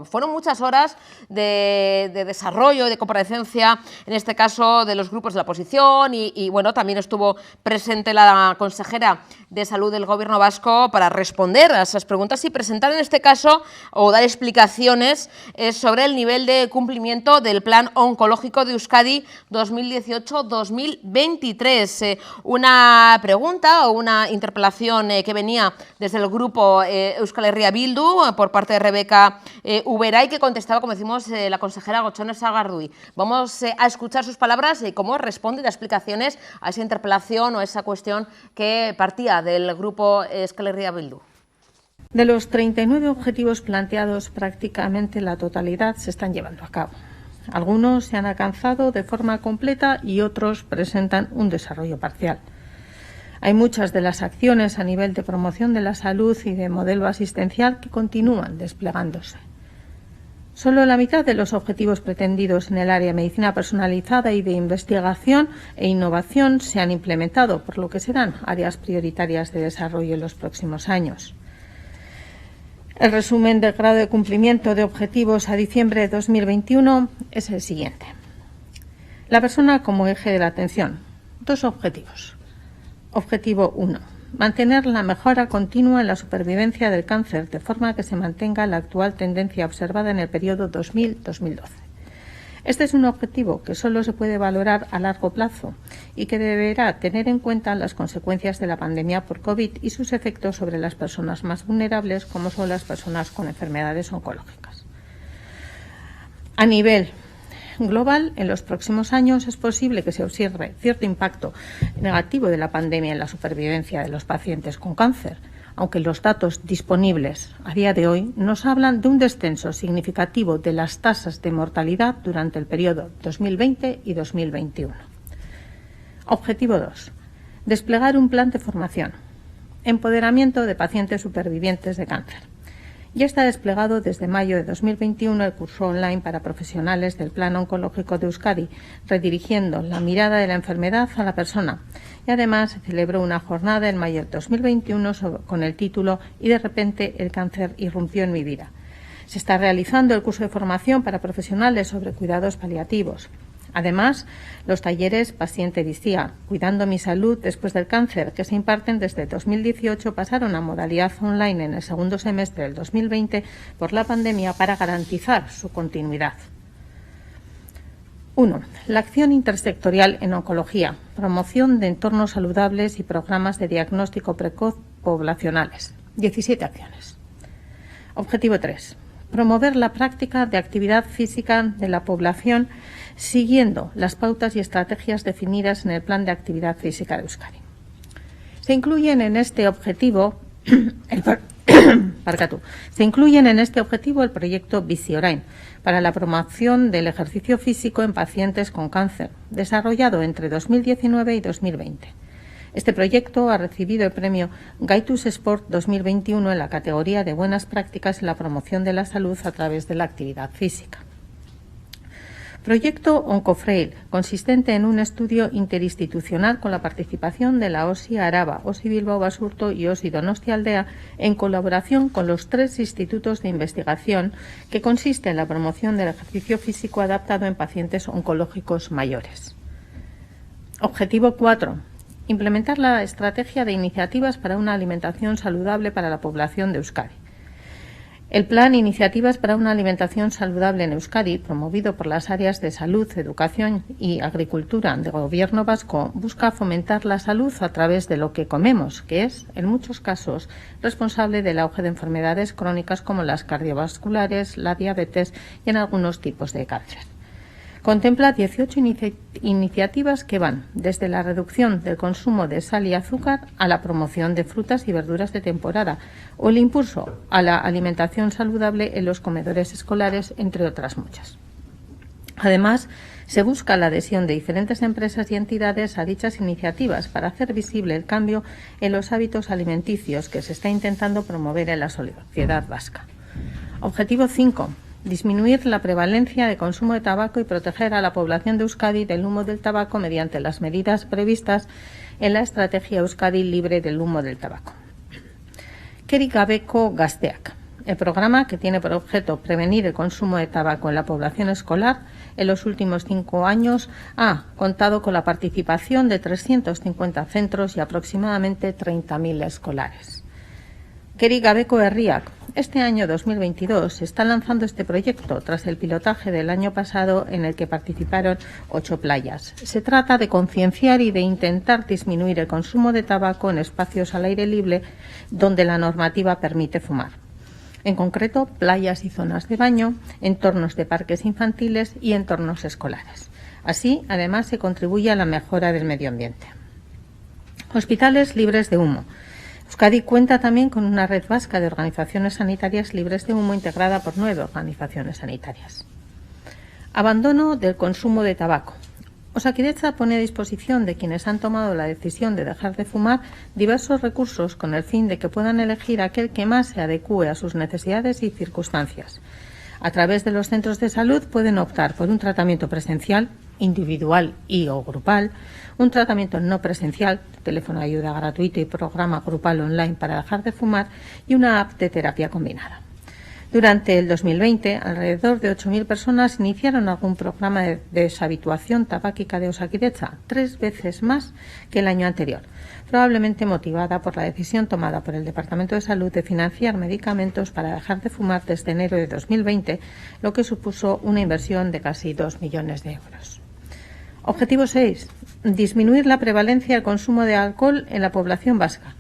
fueron muchas horas de desarrollo, de comparecencia, en este caso de los grupos de la oposición y también estuvo presente la consejera de Salud del Gobierno vasco para responder a esas preguntas y presentar en este caso o dar explicaciones sobre el nivel de cumplimiento del Plan Oncológico de Euskadi 2018-2023. Una pregunta o una interpelación que venía desde el grupo Euskal Herria Bildu por parte de Rebeca Ubera y que contestaba, como decimos, la consejera Gotzone Sagardui. Vamos a escuchar sus palabras y cómo responde, da explicaciones a esa interpelación o a esa cuestión que partía del grupo Euskal Herria Bildu. De los 39 objetivos planteados, prácticamente la totalidad se están llevando a cabo. Algunos se han alcanzado de forma completa y otros presentan un desarrollo parcial. Hay muchas de las acciones a nivel de promoción de la salud y de modelo asistencial que continúan desplegándose. Solo la mitad de los objetivos pretendidos en el área de medicina personalizada y de investigación e innovación se han implementado, por lo que serán áreas prioritarias de desarrollo en los próximos años. El resumen del grado de cumplimiento de objetivos a diciembre de 2021 es el siguiente. La persona como eje de la atención. 2 objetivos. Objetivo 1. Mantener la mejora continua en la supervivencia del cáncer, de forma que se mantenga la actual tendencia observada en el periodo 2000-2012. Este es un objetivo que solo se puede valorar a largo plazo y que deberá tener en cuenta las consecuencias de la pandemia por COVID y sus efectos sobre las personas más vulnerables, como son las personas con enfermedades oncológicas. A nivel global, en los próximos años es posible que se observe cierto impacto negativo de la pandemia en la supervivencia de los pacientes con cáncer, aunque los datos disponibles a día de hoy nos hablan de un descenso significativo de las tasas de mortalidad durante el periodo 2020 y 2021. Objetivo 2. Desplegar un plan de formación. Empoderamiento de pacientes supervivientes de cáncer. Ya está desplegado desde mayo de 2021 el curso online para profesionales del Plan Oncológico de Euskadi, redirigiendo la mirada de la enfermedad a la persona. Y además se celebró una jornada en mayo de 2021 con el título "Y de repente el cáncer irrumpió en mi vida". Se está realizando el curso de formación para profesionales sobre cuidados paliativos. Además, los talleres Paciente Dicía, Cuidando mi salud después del cáncer, que se imparten desde 2018, pasaron a modalidad online en el segundo semestre del 2020 por la pandemia para garantizar su continuidad. 1. La acción intersectorial en oncología, promoción de entornos saludables y programas de diagnóstico precoz poblacionales. 17 acciones. Objetivo 3. Promover la práctica de actividad física de la población siguiendo las pautas y estrategias definidas en el Plan de Actividad Física de Euskadi. Se incluyen en este objetivo el proyecto Bizi Orain para la promoción del ejercicio físico en pacientes con cáncer, desarrollado entre 2019 y 2020. Este proyecto ha recibido el premio Gaitus Sport 2021 en la categoría de Buenas Prácticas en la promoción de la salud a través de la actividad física. Proyecto Oncofrail, consistente en un estudio interinstitucional con la participación de la OSI Araba, OSI Bilbao Basurto y OSI Donostialdea, en colaboración con los 3 institutos de investigación, que consiste en la promoción del ejercicio físico adaptado en pacientes oncológicos mayores. Objetivo 4. Implementar la estrategia de iniciativas para una alimentación saludable para la población de Euskadi. El plan Iniciativas para una alimentación saludable en Euskadi, promovido por las áreas de salud, educación y agricultura del Gobierno vasco, busca fomentar la salud a través de lo que comemos, que es, en muchos casos, responsable del auge de enfermedades crónicas como las cardiovasculares, la diabetes y en algunos tipos de cáncer. Contempla 18 iniciativas que van desde la reducción del consumo de sal y azúcar a la promoción de frutas y verduras de temporada o el impulso a la alimentación saludable en los comedores escolares, entre otras muchas. Además, se busca la adhesión de diferentes empresas y entidades a dichas iniciativas para hacer visible el cambio en los hábitos alimenticios que se está intentando promover en la sociedad vasca. Objetivo 5. Disminuir la prevalencia de consumo de tabaco y proteger a la población de Euskadi del humo del tabaco mediante las medidas previstas en la estrategia Euskadi libre del humo del tabaco. Kerik Gabeko Gazteak, el programa que tiene por objeto prevenir el consumo de tabaco en la población escolar, en los últimos 5 años ha contado con la participación de 350 centros y aproximadamente 30.000 escolares. Kerik Gabeko Herriak. Este año 2022 se está lanzando este proyecto tras el pilotaje del año pasado en el que participaron 8 playas. Se trata de concienciar y de intentar disminuir el consumo de tabaco en espacios al aire libre donde la normativa permite fumar. En concreto, playas y zonas de baño, entornos de parques infantiles y entornos escolares. Así, además, se contribuye a la mejora del medio ambiente. Hospitales libres de humo. Euskadi cuenta también con una red vasca de organizaciones sanitarias libres de humo integrada por 9 organizaciones sanitarias. Abandono del consumo de tabaco. Osakidetza pone a disposición de quienes han tomado la decisión de dejar de fumar diversos recursos con el fin de que puedan elegir aquel que más se adecúe a sus necesidades y circunstancias. A través de los centros de salud pueden optar por un tratamiento presencial, individual y o grupal, un tratamiento no presencial, teléfono de ayuda gratuito y programa grupal online para dejar de fumar y una app de terapia combinada. Durante el 2020, alrededor de 8.000 personas iniciaron algún programa de deshabituación tabáquica de Osakidetza, 3 veces más que el año anterior, probablemente motivada por la decisión tomada por el Departamento de Salud de financiar medicamentos para dejar de fumar desde enero de 2020, lo que supuso una inversión de casi 2 millones de euros. Objetivo 6. Disminuir la prevalencia del consumo de alcohol en la población vasca.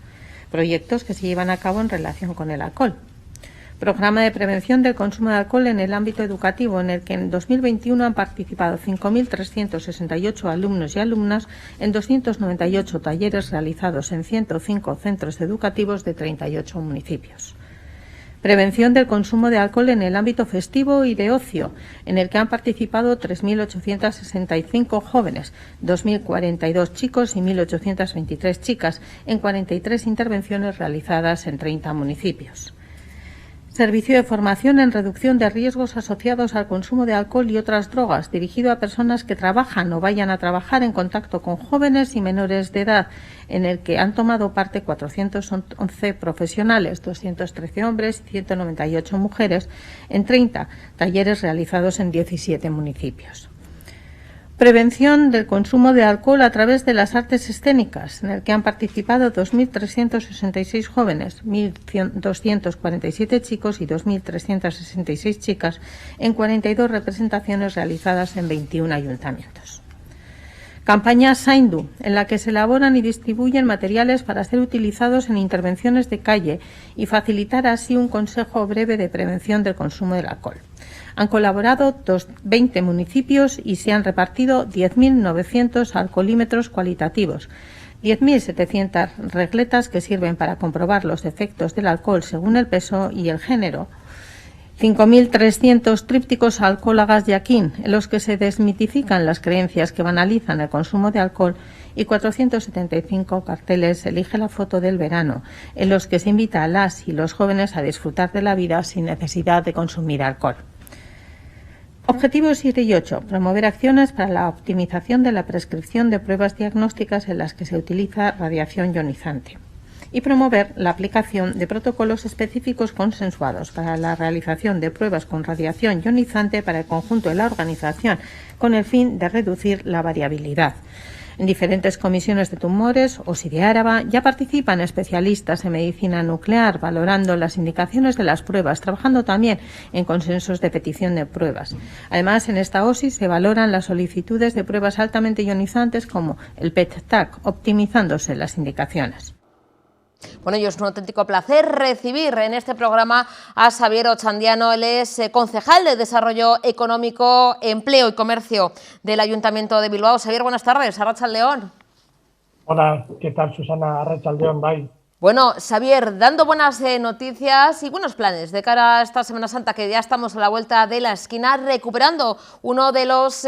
Proyectos que se llevan a cabo en relación con el alcohol. Programa de prevención del consumo de alcohol en el ámbito educativo, en el que en 2021 han participado 5.368 alumnos y alumnas en 298 talleres realizados en 105 centros educativos de 38 municipios. Prevención del consumo de alcohol en el ámbito festivo y de ocio, en el que han participado 3.865 jóvenes, 2.042 chicos y 1.823 chicas, en 43 intervenciones realizadas en 30 municipios. Servicio de formación en reducción de riesgos asociados al consumo de alcohol y otras drogas, dirigido a personas que trabajan o vayan a trabajar en contacto con jóvenes y menores de edad, en el que han tomado parte 411 profesionales, 213 hombres y 198 mujeres, en 30 talleres realizados en 17 municipios. Prevención del consumo de alcohol a través de las artes escénicas, en el que han participado 2.366 jóvenes, 1.247 chicos y 2.366 chicas en 42 representaciones realizadas en 21 ayuntamientos. Campaña Zaindu, en la que se elaboran y distribuyen materiales para ser utilizados en intervenciones de calle y facilitar así un consejo breve de prevención del consumo del alcohol. Han colaborado 20 municipios y se han repartido 10.900 alcoholímetros cualitativos, 10.700 regletas que sirven para comprobar los efectos del alcohol según el peso y el género, 5.300 trípticos alcohólagas Yaquín, en los que se desmitifican las creencias que banalizan el consumo de alcohol, y 475 carteles Elige la foto del verano, en los que se invita a las y los jóvenes a disfrutar de la vida sin necesidad de consumir alcohol. Objetivos 7 y 8. Promover acciones para la optimización de la prescripción de pruebas diagnósticas en las que se utiliza radiación ionizante. Y promover la aplicación de protocolos específicos consensuados para la realización de pruebas con radiación ionizante para el conjunto de la organización, con el fin de reducir la variabilidad. En diferentes comisiones de tumores, OSI de Áraba, ya participan especialistas en medicina nuclear, valorando las indicaciones de las pruebas, trabajando también en consensos de petición de pruebas. Además, en esta OSI se valoran las solicitudes de pruebas altamente ionizantes como el PET-TAC, optimizándose las indicaciones. Bueno, y es un auténtico placer recibir en este programa a Xavier Ochandiano. Él es concejal de Desarrollo Económico, Empleo y Comercio del Ayuntamiento de Bilbao. Xavier, buenas tardes. Arratsaldeon. Hola, ¿qué tal, Susana? Arratsaldeon, bye. Bueno, Xavier, dando buenas noticias y buenos planes de cara a esta Semana Santa, que ya estamos a la vuelta de la esquina, recuperando uno de los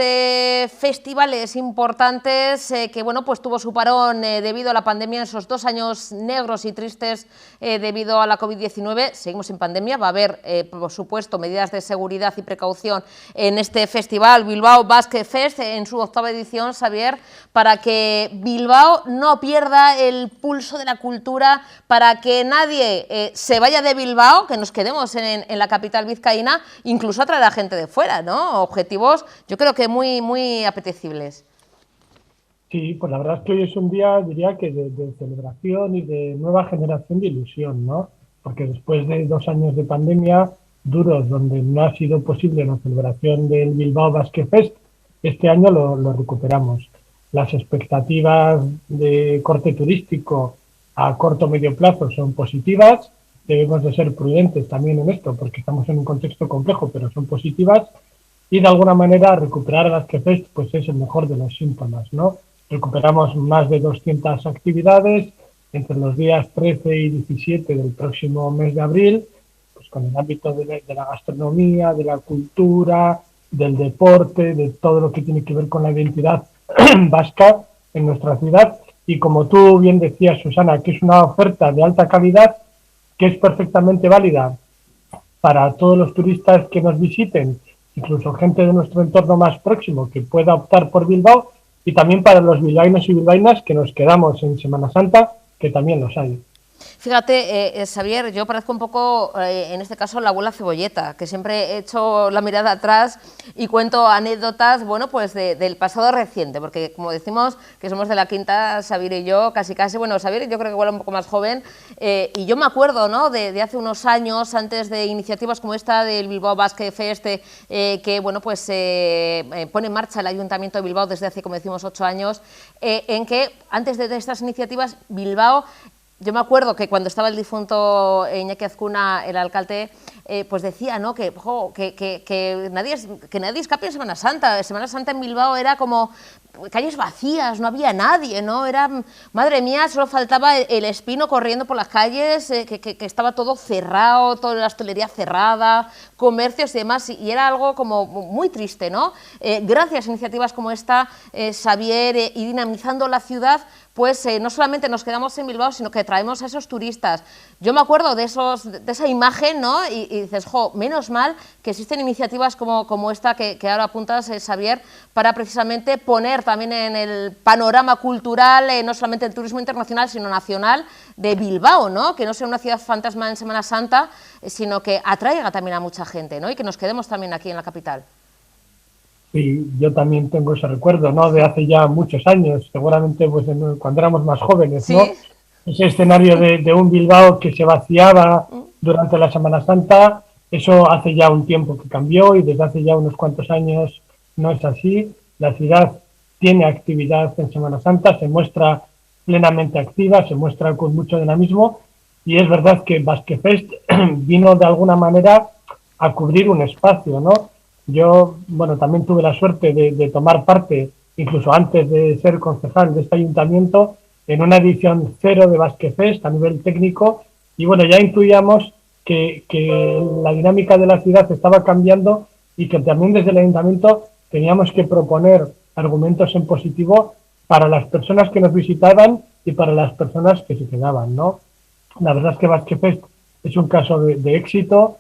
festivales importantes que bueno, pues tuvo su parón debido a la pandemia, en esos 2 años negros y tristes debido a la COVID-19. Seguimos en pandemia, va a haber, por supuesto, medidas de seguridad y precaución en este festival Bilbao Basque Fest, en su 8ª edición, Xavier, para que Bilbao no pierda el pulso de la cultura, para que nadie se vaya de Bilbao, que nos quedemos en la capital vizcaína, incluso atraer a gente de fuera, ¿no? Objetivos, yo creo que muy apetecibles. Sí, pues la verdad es que hoy es un día, diría que de celebración y de nueva generación de ilusión, ¿no? Porque después de 2 años de pandemia duros, donde no ha sido posible la celebración del Bilbao Basque Fest, este año lo recuperamos. Las expectativas de corte turístico a corto o medio plazo son positivas, debemos de ser prudentes también en esto porque estamos en un contexto complejo, pero son positivas, y de alguna manera recuperar a Basque Fest pues es el mejor de los síntomas, ¿no? Recuperamos más de 200 actividades entre los días 13 y 17 del próximo mes de abril, pues con el ámbito de la gastronomía, de la cultura, del deporte, de todo lo que tiene que ver con la identidad vasca en nuestra ciudad. Y como tú bien decías, Susana, que es una oferta de alta calidad que es perfectamente válida para todos los turistas que nos visiten, incluso gente de nuestro entorno más próximo que pueda optar por Bilbao, y también para los bilbaínos y bilbaínas que nos quedamos en Semana Santa, que también los hay. Fíjate, Xavier, yo parezco un poco, en este caso, la abuela cebolleta, que siempre he hecho la mirada atrás y cuento anécdotas, bueno, pues del pasado reciente, porque como decimos que somos de la quinta, Xavier y yo, casi, bueno, Xavier yo creo que igual un poco más joven, y yo me acuerdo, ¿no?, de hace unos años, antes de iniciativas como esta del Bilbao Basque Fest, que, bueno, pues pone en marcha el Ayuntamiento de Bilbao desde hace, como decimos, 8 años, en que antes de estas iniciativas, Bilbao, yo me acuerdo que cuando estaba el difunto Iñaki Azcuna, el alcalde, pues decía, ¿no?, que nadie escape en Semana Santa. Semana Santa en Bilbao era como calles vacías, no había nadie, ¿no? Era, madre mía, solo faltaba el Espino corriendo por las calles, que estaba todo cerrado, toda la hostelería cerrada, comercios y demás, y era algo como muy triste, ¿no? Gracias a iniciativas como esta, Xavier, y dinamizando la ciudad, pues no solamente nos quedamos en Bilbao, sino que traemos a esos turistas. Yo me acuerdo de esa imagen, ¿no? Y dices, jo, menos mal que existen iniciativas como esta que ahora apuntas, Xavier, para precisamente poner también en el panorama cultural, no solamente el turismo internacional, sino nacional, de Bilbao, ¿no? Que no sea una ciudad fantasma en Semana Santa, sino que atraiga también a mucha gente, ¿no? Y que nos quedemos también aquí en la capital. Sí, yo también tengo ese recuerdo, ¿no?, de hace ya muchos años, seguramente pues cuando éramos más jóvenes, ¿no? Sí. Ese escenario de un Bilbao que se vaciaba durante la Semana Santa, eso hace ya un tiempo que cambió y desde hace ya unos cuantos años no es así. La ciudad tiene actividad en Semana Santa, se muestra plenamente activa, se muestra con mucho dinamismo, y es verdad que Basque Fest vino de alguna manera a cubrir un espacio, ¿no? Yo, bueno, también tuve la suerte de tomar parte, incluso antes de ser concejal de este ayuntamiento, en una edición 0 de Basque Fest a nivel técnico, y bueno, ya intuíamos que la dinámica de la ciudad estaba cambiando y que también desde el ayuntamiento teníamos que proponer argumentos en positivo para las personas que nos visitaban y para las personas que se quedaban, ¿no? La verdad es que Basque Fest es un caso de éxito,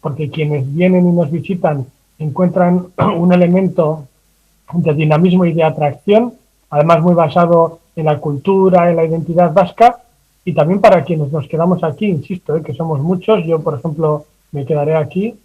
porque quienes vienen y nos visitan encuentran un elemento de dinamismo y de atracción, además muy basado en la cultura, en la identidad vasca, y también para quienes nos quedamos aquí, insisto, que somos muchos, yo por ejemplo me quedaré aquí,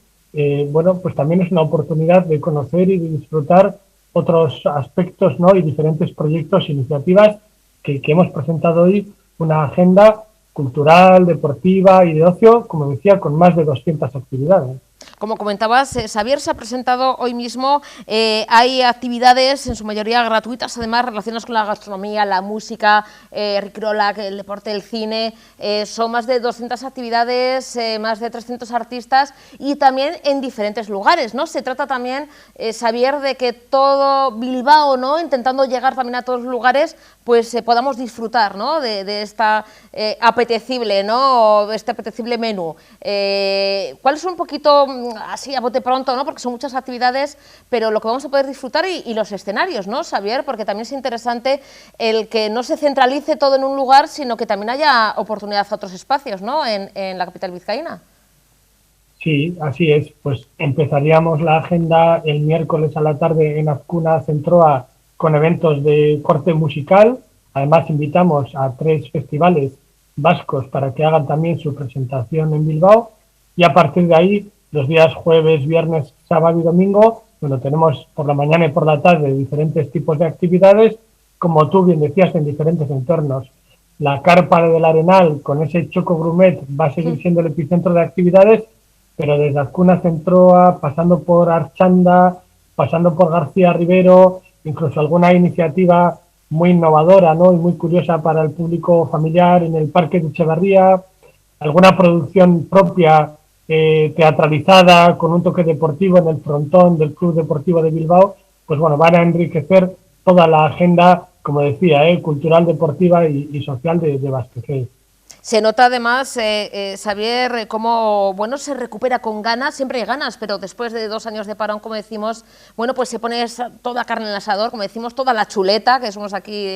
bueno, pues también es una oportunidad de conocer y de disfrutar otros aspectos, ¿no? Y diferentes proyectos, iniciativas que hemos presentado hoy, una agenda cultural, deportiva y de ocio, como decía, con más de 200 actividades. Como comentabas, Xavier, se ha presentado hoy mismo, hay actividades en su mayoría gratuitas, además relacionadas con la gastronomía, la música, Rick-Roll, el deporte, el cine, son más de 200 actividades, más de 300 artistas y también en diferentes lugares, ¿no? Se trata también, Xavier, de que todo Bilbao, ¿no?, intentando llegar también a todos los lugares, pues podamos disfrutar, ¿no?, de esta apetecible, ¿no?, este apetecible menú. ¿Cuáles son un poquito así a bote pronto, ¿no?, porque son muchas actividades, pero lo que vamos a poder disfrutar y los escenarios, ¿no, Xavier? Porque también es interesante el que no se centralice todo en un lugar, sino que también haya oportunidad a otros espacios, ¿no?, en la capital vizcaína. Sí, así es. Pues empezaríamos la agenda el miércoles a la tarde en Azcuna Centroa con eventos de corte musical. Además invitamos a 3 festivales vascos para que hagan también su presentación en Bilbao y a partir de ahí los días jueves, viernes, sábado y domingo, bueno, tenemos por la mañana y por la tarde diferentes tipos de actividades, como tú bien decías, en diferentes entornos. La carpa del Arenal con ese Choco Grumet va a seguir siendo el epicentro de actividades, pero desde Azcuna Centroa, pasando por Archanda, pasando por García Rivero, incluso alguna iniciativa muy innovadora, ¿no?, y muy curiosa para el público familiar en el Parque de Echevarría, alguna producción propia teatralizada con un toque deportivo en el frontón del Club Deportivo de Bilbao, pues bueno, van a enriquecer toda la agenda, como decía, cultural, deportiva y social de Basquefest. Se nota además, Xavier, cómo bueno, se recupera con ganas, siempre hay ganas, pero después de 2 años de parón, como decimos, bueno, pues se pone toda carne en el asador, como decimos, toda la chuleta, que somos aquí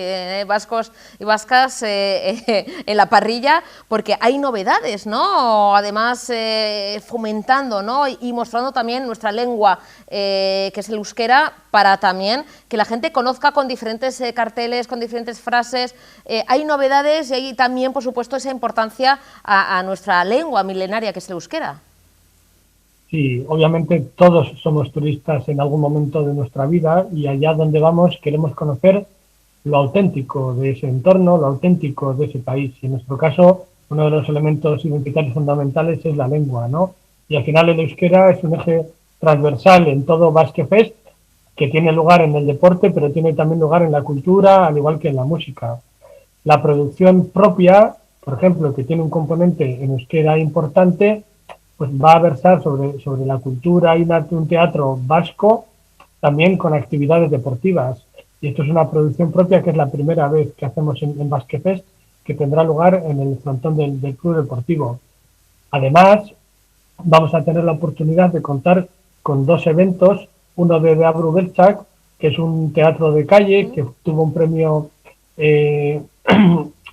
vascos y vascas, en la parrilla, porque hay novedades, ¿no? Además, fomentando, ¿no?, y mostrando también nuestra lengua, que es el euskera, para también que la gente conozca con diferentes carteles, con diferentes frases. Hay novedades y hay también, por supuesto, esa importancia a nuestra lengua milenaria, que es el euskera. Sí, obviamente todos somos turistas en algún momento de nuestra vida y allá donde vamos queremos conocer lo auténtico de ese entorno, lo auténtico de ese país. Y en nuestro caso, uno de los elementos identitarios fundamentales es la lengua, ¿no? Y al final el euskera es un eje transversal en todo Basquefest, que tiene lugar en el deporte, pero tiene también lugar en la cultura, al igual que en la música. La producción propia, por ejemplo, que tiene un componente en euskera importante, pues va a versar sobre la cultura y un teatro vasco, también con actividades deportivas. Y esto es una producción propia que es la primera vez que hacemos en Basquefest, que tendrá lugar en el frontón del Club Deportivo. Además, vamos a tener la oportunidad de contar con 2 eventos, uno de Abru Belchak, que es un teatro de calle que tuvo un premio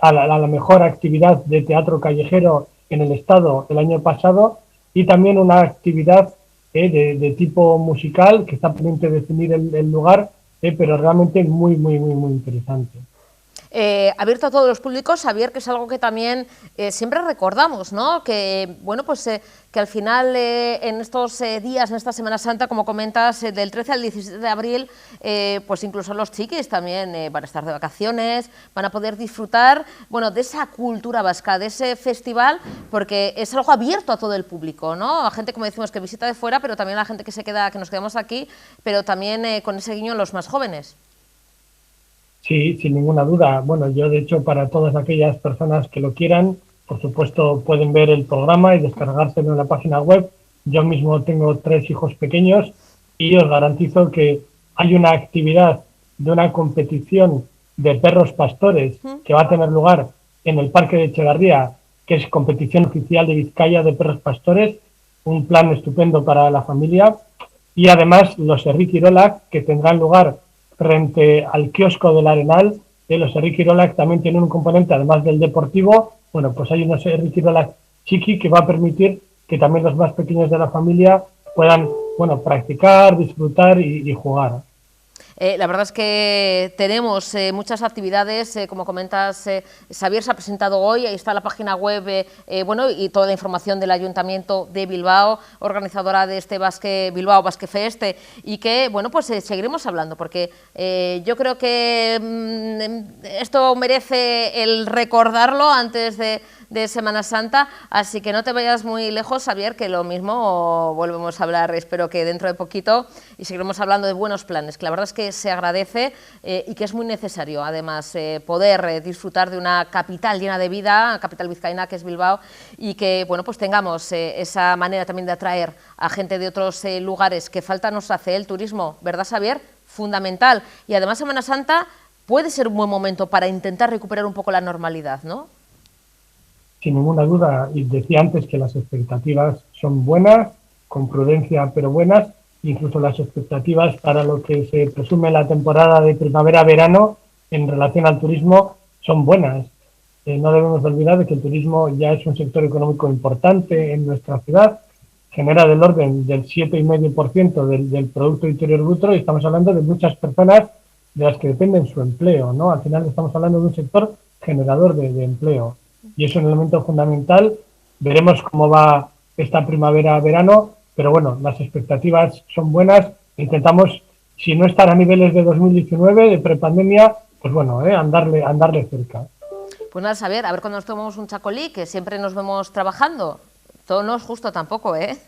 a la mejor actividad de teatro callejero en el Estado el año pasado, y también una actividad de tipo musical que está pendiente de definir el lugar, pero realmente muy interesante. Abierto a todos los públicos, Xavier, que es algo que también siempre recordamos, ¿no? Que bueno, pues que al final en estos días, en esta Semana Santa, como comentas, del 13 al 17 de abril, pues incluso los chiquis también van a estar de vacaciones, van a poder disfrutar, bueno, de esa cultura vasca, de ese festival, porque es algo abierto a todo el público, ¿no? A gente, como decimos, que visita de fuera, pero también a la gente que se queda, que nos quedamos aquí, pero también con ese guiño los más jóvenes. Sí, sin ninguna duda. Bueno, yo de hecho para todas aquellas personas que lo quieran, por supuesto pueden ver el programa y descargárselo en la página web. Yo mismo tengo 3 hijos pequeños y os garantizo que hay una actividad de una competición de perros pastores que va a tener lugar en el Parque de Echevarría, que es competición oficial de Vizcaya de perros pastores, un plan estupendo para la familia, y además los Herrik Irolak, que tendrán lugar frente al kiosco del Arenal. Los Herrik Irolak también tienen un componente, además del deportivo. Bueno, pues hay unos Herrik Irolak chiqui que va a permitir que también los más pequeños de la familia puedan, bueno, practicar, disfrutar y jugar. La verdad es que tenemos muchas actividades, como comentas, Xavier se ha presentado hoy, ahí está la página web, bueno, y toda la información del Ayuntamiento de Bilbao, organizadora de este Bilbao Basque Fest, y que, bueno, pues seguiremos hablando, porque yo creo que esto merece el recordarlo antes de Semana Santa, así que no te vayas muy lejos, Xavier, que lo mismo volvemos a hablar, espero que dentro de poquito, y seguiremos hablando de buenos planes, que la verdad es que se agradece y que es muy necesario, además, poder disfrutar de una capital llena de vida, capital vizcaína que es Bilbao, y que, bueno, pues tengamos esa manera también de atraer a gente de otros lugares, que falta nos hace el turismo, ¿verdad, Xavier? Fundamental, y además Semana Santa puede ser un buen momento para intentar recuperar un poco la normalidad, ¿no? Sin ninguna duda, y decía antes que las expectativas son buenas, con prudencia pero buenas, incluso las expectativas para lo que se presume la temporada de primavera-verano en relación al turismo son buenas. No debemos olvidar de que el turismo ya es un sector económico importante en nuestra ciudad, genera del orden del 7,5% del Producto Interior Bruto, y estamos hablando de muchas personas de las que dependen su empleo, ¿no? Al final estamos hablando de un sector generador de empleo. Y es un elemento fundamental. Veremos cómo va esta primavera-verano, pero bueno, las expectativas son buenas. Intentamos, si no estar a niveles de 2019, de prepandemia, pues bueno, andarle cerca. Pues nada, Xavier, a ver cuando nos tomamos un chacolí, que siempre nos vemos trabajando. Todo no es justo tampoco, ¿eh?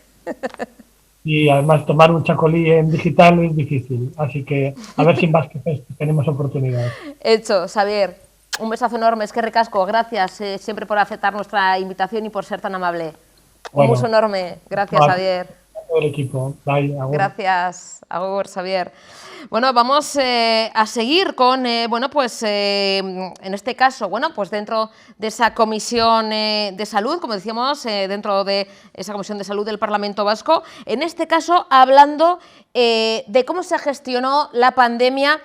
Y además tomar un chacolí en digital es difícil, así que a ver si en Basque Fest tenemos oportunidad. Hecho, Xavier. Un besazo enorme, es que ricasco, gracias siempre por aceptar nuestra invitación y por ser tan amable. Bueno, un beso enorme, gracias, Xavier. Todo el equipo, bye, agur. Gracias, agur, Xavier. Bueno, vamos a seguir con, bueno, pues en este caso, bueno, pues dentro de esa comisión de salud, como decíamos, dentro de esa comisión de salud del Parlamento Vasco, en este caso hablando de cómo se gestionó la pandemia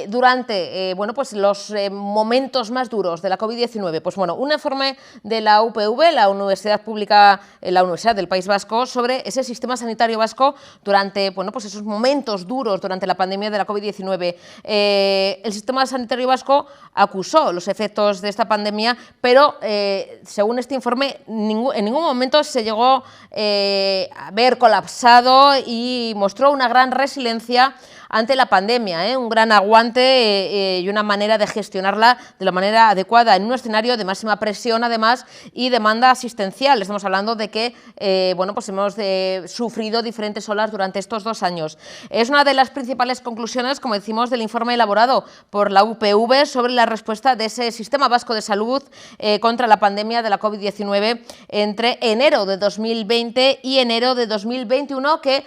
durante, bueno, pues los momentos más duros de la COVID-19. Pues bueno, un informe de la UPV, la Universidad Pública, la Universidad del País Vasco, sobre ese sistema sanitario vasco durante, bueno, pues esos momentos duros durante la pandemia de la COVID-19. El sistema sanitario vasco acusó los efectos de esta pandemia, pero según este informe, en ningún momento se llegó a ver colapsado y mostró una gran resiliencia ante la pandemia, un gran aguante y una manera de gestionarla de la manera adecuada en un escenario de máxima presión, además, y demanda asistencial. Estamos hablando de que bueno, pues hemos sufrido diferentes olas durante estos 2 años. Es una de las principales conclusiones, como decimos, del informe elaborado por la UPV sobre la respuesta de ese sistema vasco de salud contra la pandemia de la COVID-19 entre enero de 2020 y enero de 2021, que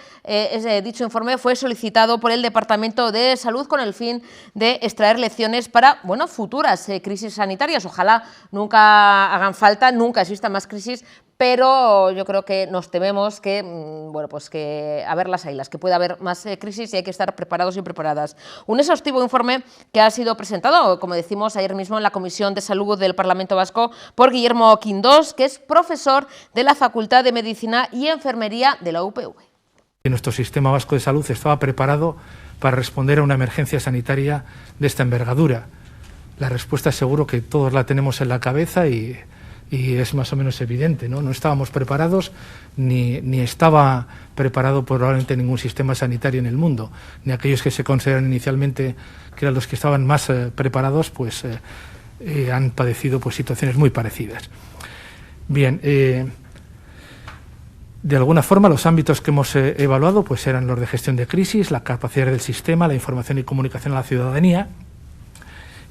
dicho informe fue solicitado por el Departamento de Salud con el fin de extraer lecciones para, bueno, futuras crisis sanitarias. Ojalá nunca hagan falta, nunca existan más crisis, pero yo creo que nos tememos que, bueno, pues que a ver las haylas, que puede haber más crisis y hay que estar preparados y preparadas. Un exhaustivo informe que ha sido presentado, como decimos, ayer mismo en la Comisión de Salud del Parlamento Vasco por Guillermo Quindós, que es profesor de la Facultad de Medicina y Enfermería de la UPV. Nuestro sistema vasco de salud estaba preparado para responder a una emergencia sanitaria de esta envergadura. La respuesta seguro que todos la tenemos en la cabeza y es más o menos evidente, ¿no? No estábamos preparados, ni estaba preparado probablemente ningún sistema sanitario en el mundo, ni aquellos que se consideran inicialmente que eran los que estaban más preparados, pues han padecido pues situaciones muy parecidas. Bien, de alguna forma los ámbitos que hemos evaluado pues eran los de gestión de crisis, la capacidad del sistema, la información y comunicación a la ciudadanía,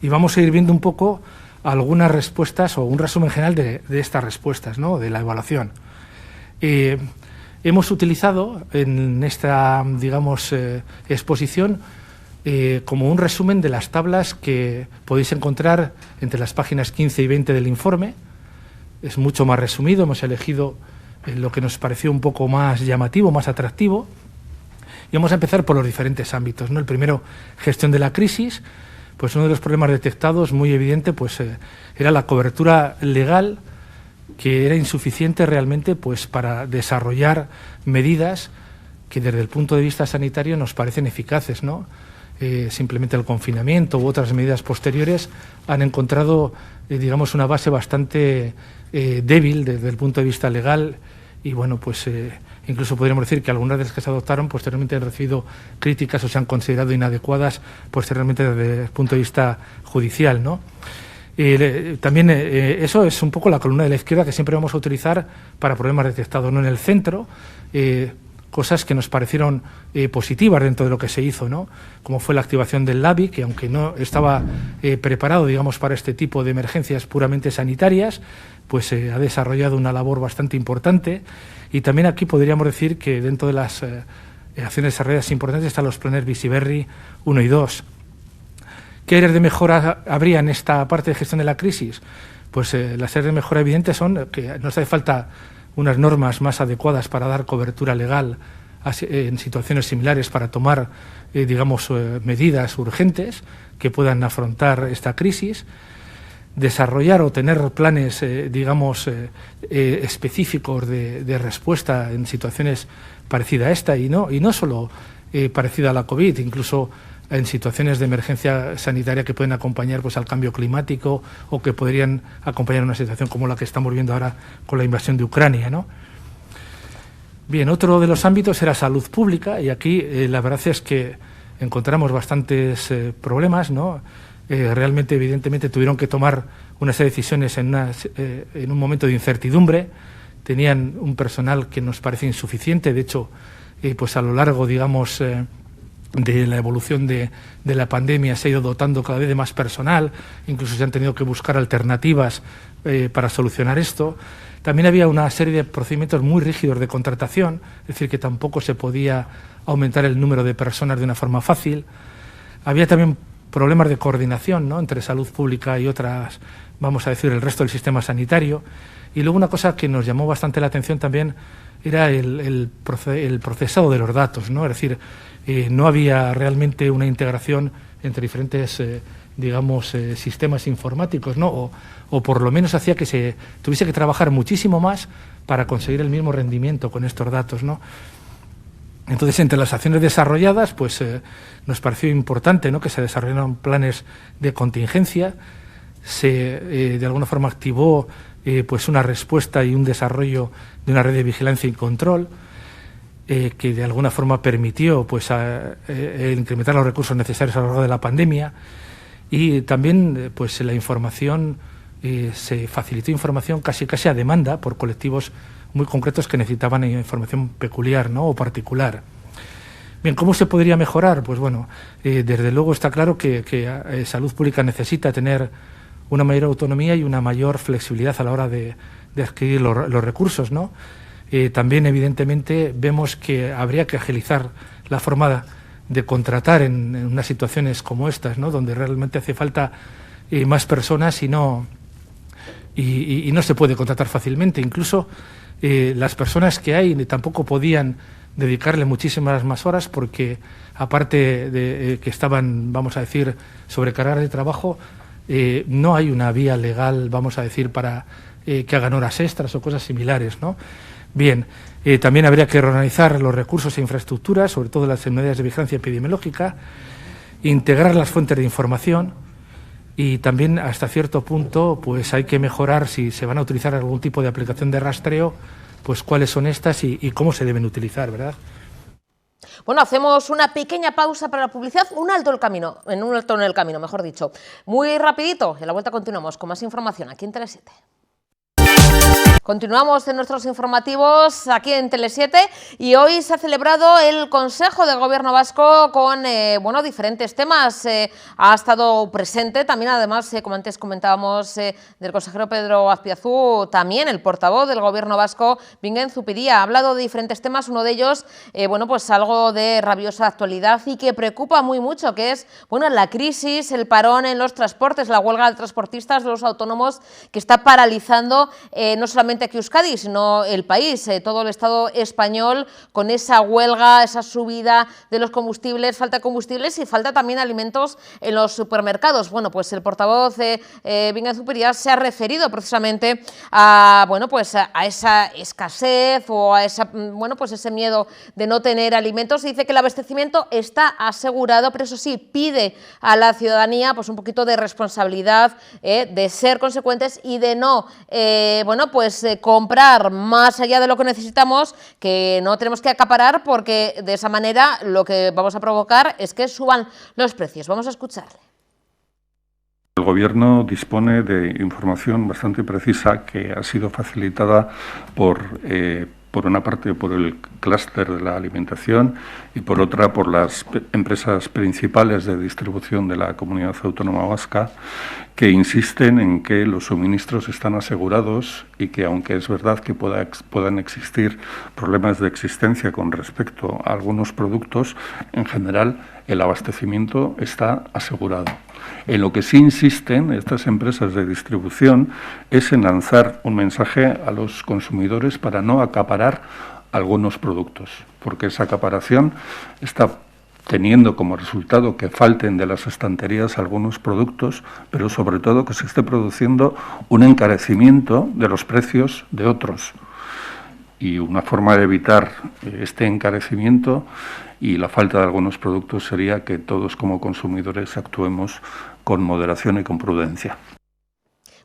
y vamos a ir viendo un poco algunas respuestas o un resumen general de estas respuestas, ¿no?, de la evaluación. Hemos utilizado en esta, digamos, exposición como un resumen de las tablas que podéis encontrar entre las páginas 15 y 20 del informe. Es mucho más resumido, hemos elegido lo que nos pareció un poco más llamativo, más atractivo, y vamos a empezar por los diferentes ámbitos, ¿no? El primero, gestión de la crisis. Pues uno de los problemas detectados, muy evidente, pues era la cobertura legal, que era insuficiente realmente pues para desarrollar medidas que desde el punto de vista sanitario nos parecen eficaces, ¿no? simplemente el confinamiento u otras medidas posteriores, han encontrado, digamos, una base bastante débil desde el punto de vista legal y, bueno, pues incluso podríamos decir que algunas de las que se adoptaron posteriormente han recibido críticas o se han considerado inadecuadas posteriormente desde el punto de vista judicial, ¿no? También eso es un poco la columna de la izquierda que siempre vamos a utilizar para problemas detectados, ¿no? En el centro, cosas que nos parecieron positivas dentro de lo que se hizo, ¿no? Como fue la activación del LABI, que aunque no estaba preparado, digamos, para este tipo de emergencias puramente sanitarias, pues ha desarrollado una labor bastante importante. Y también aquí podríamos decir que dentro de las acciones desarrolladas importantes están los planes Biziberri 1 y 2. ¿Qué áreas de mejora habría en esta parte de gestión de la crisis? Pues las áreas de mejora evidentes son que nos hace falta unas normas más adecuadas para dar cobertura legal en situaciones similares, para tomar, digamos, medidas urgentes que puedan afrontar esta crisis, desarrollar o tener planes, digamos, específicos de respuesta en situaciones parecidas a esta y no solo parecida a la COVID, incluso en situaciones de emergencia sanitaria que pueden acompañar pues al cambio climático o que podrían acompañar una situación como la que estamos viendo ahora con la invasión de Ucrania, ¿no? Bien, otro de los ámbitos era salud pública y aquí la verdad es que encontramos bastantes problemas, ¿no? Realmente, evidentemente, tuvieron que tomar una serie de decisiones en un momento de incertidumbre. Tenían un personal que nos parece insuficiente, de hecho, pues a lo largo, digamos, de la evolución de la pandemia se ha ido dotando cada vez de más personal, incluso se han tenido que buscar alternativas para solucionar esto. También había una serie de procedimientos muy rígidos de contratación, es decir, que tampoco se podía aumentar el número de personas de una forma fácil. Había también problemas de coordinación, ¿no?, entre salud pública y otras, vamos a decir, el resto del sistema sanitario. Y luego una cosa que nos llamó bastante la atención también era el procesado de los datos, ¿no? Es decir, no había realmente una integración entre diferentes, digamos, sistemas informáticos, ¿no? O por lo menos hacía que se tuviese que trabajar muchísimo más para conseguir el mismo rendimiento con estos datos, ¿no? Entonces, entre las acciones desarrolladas, pues nos pareció importante, ¿no?, que se desarrollaran planes de contingencia, se de alguna forma activó pues una respuesta y un desarrollo de una red de vigilancia y control que de alguna forma permitió pues incrementar los recursos necesarios a lo largo de la pandemia y también pues la información se facilitó información casi a demanda por colectivos muy concretos que necesitaban información peculiar, ¿no?, o particular. Bien, ¿cómo se podría mejorar? Pues bueno, desde luego está claro que salud pública necesita tener una mayor autonomía y una mayor flexibilidad a la hora de adquirir los recursos, ¿no? También, evidentemente, vemos que habría que agilizar la forma de contratar en unas situaciones como estas, ¿no?, donde realmente hace falta más personas y no se puede contratar fácilmente. Incluso las personas que hay tampoco podían dedicarle muchísimas más horas porque, aparte de que estaban, vamos a decir, sobrecargadas de trabajo, no hay una vía legal, vamos a decir, para que hagan horas extras o cosas similares, ¿no? Bien, también habría que reorganizar los recursos e infraestructuras, sobre todo las unidades de vigilancia epidemiológica, integrar las fuentes de información y también, hasta cierto punto, pues hay que mejorar, si se van a utilizar algún tipo de aplicación de rastreo, pues cuáles son estas y cómo se deben utilizar, ¿verdad? Bueno, hacemos una pequeña pausa para la publicidad, un alto en el camino, mejor dicho. Muy rapidito, en la vuelta continuamos con más información aquí en Tele7. Continuamos en nuestros informativos aquí en Tele7 y hoy se ha celebrado el Consejo de Gobierno Vasco con diferentes temas. Ha estado presente también, además, como antes comentábamos, del consejero Pedro Azpiazu, también el portavoz del Gobierno Vasco, Bingen Zupiria. Ha hablado de diferentes temas, uno de ellos, pues algo de rabiosa actualidad y que preocupa muy mucho, que es la crisis, el parón en los transportes, la huelga de transportistas, de los autónomos, que está paralizando no solamente solamente aquí Euskadi, sino el país, todo el Estado español, con esa huelga, esa subida de los combustibles, falta de combustibles y falta también alimentos en los supermercados. Bueno, pues el portavoz Bingen Zupiria se ha referido precisamente a, bueno, pues a esa escasez o a esa, bueno, pues ese miedo de no tener alimentos. Dice que el abastecimiento está asegurado, pero eso sí, pide a la ciudadanía pues un poquito de responsabilidad, de ser consecuentes y de no, bueno, pues comprar más allá de lo que necesitamos, que no tenemos que acaparar, porque de esa manera lo que vamos a provocar es que suban los precios. Vamos a escucharle. El Gobierno dispone de información bastante precisa que ha sido facilitada por una parte por el clúster de la alimentación y por otra por las empresas principales de distribución de la Comunidad Autónoma Vasca, que insisten en que los suministros están asegurados y que, aunque es verdad que puedan existir problemas de existencia con respecto a algunos productos, en general el abastecimiento está asegurado. En lo que sí insisten estas empresas de distribución es en lanzar un mensaje a los consumidores para no acaparar algunos productos, porque esa acaparación está teniendo como resultado que falten de las estanterías algunos productos, pero sobre todo que se esté produciendo un encarecimiento de los precios de otros. Y una forma de evitar este encarecimiento y la falta de algunos productos sería que todos como consumidores actuemos con moderación y con prudencia.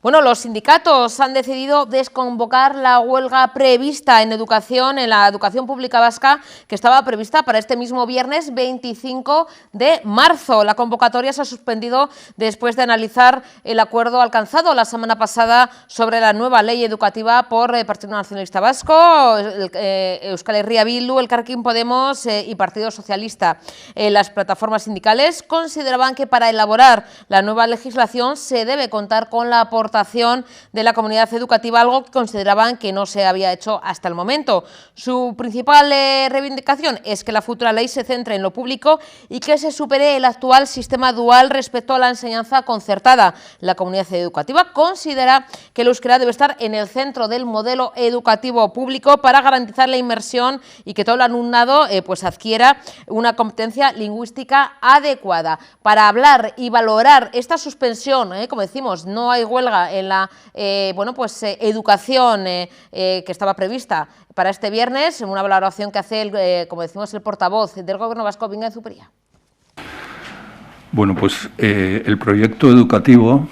Bueno, los sindicatos han decidido desconvocar la huelga prevista en educación, en la educación pública vasca, que estaba prevista para este mismo viernes 25 de marzo. La convocatoria se ha suspendido después de analizar el acuerdo alcanzado la semana pasada sobre la nueva ley educativa por el Partido Nacionalista Vasco, Euskal Herria Bildu, Elkarrekin Podemos y Partido Socialista. Las plataformas sindicales consideraban que para elaborar la nueva legislación se debe contar con la aportación de la comunidad educativa, algo que consideraban que no se había hecho hasta el momento. Su principal reivindicación es que la futura ley se centre en lo público y que se supere el actual sistema dual respecto a la enseñanza concertada. La comunidad educativa considera que el euskera debe estar en el centro del modelo educativo público para garantizar la inmersión y que todo el alumnado pues adquiera una competencia lingüística adecuada. Para hablar y valorar esta suspensión, como decimos, no hay huelga en la educación que estaba prevista para este viernes, una valoración que hace, como decimos, el portavoz del Gobierno vasco, Bingen Zupiria. Bueno, pues el proyecto educativo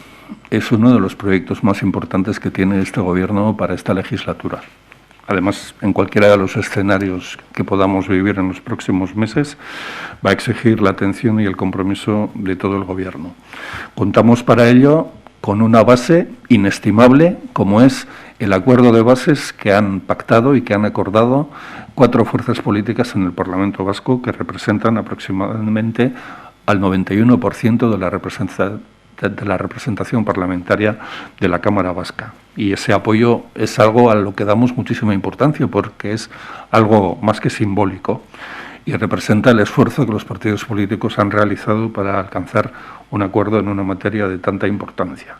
es uno de los proyectos más importantes que tiene este Gobierno para esta legislatura. Además, en cualquiera de los escenarios que podamos vivir en los próximos meses, va a exigir la atención y el compromiso de todo el Gobierno. Contamos para ello con una base inestimable, como es el acuerdo de bases que han pactado y que han acordado 4 fuerzas políticas en el Parlamento Vasco, que representan aproximadamente al 91% de la representación parlamentaria de la Cámara Vasca. Y ese apoyo es algo a lo que damos muchísima importancia, porque es algo más que simbólico y representa el esfuerzo que los partidos políticos han realizado para alcanzar un acuerdo en una materia de tanta importancia.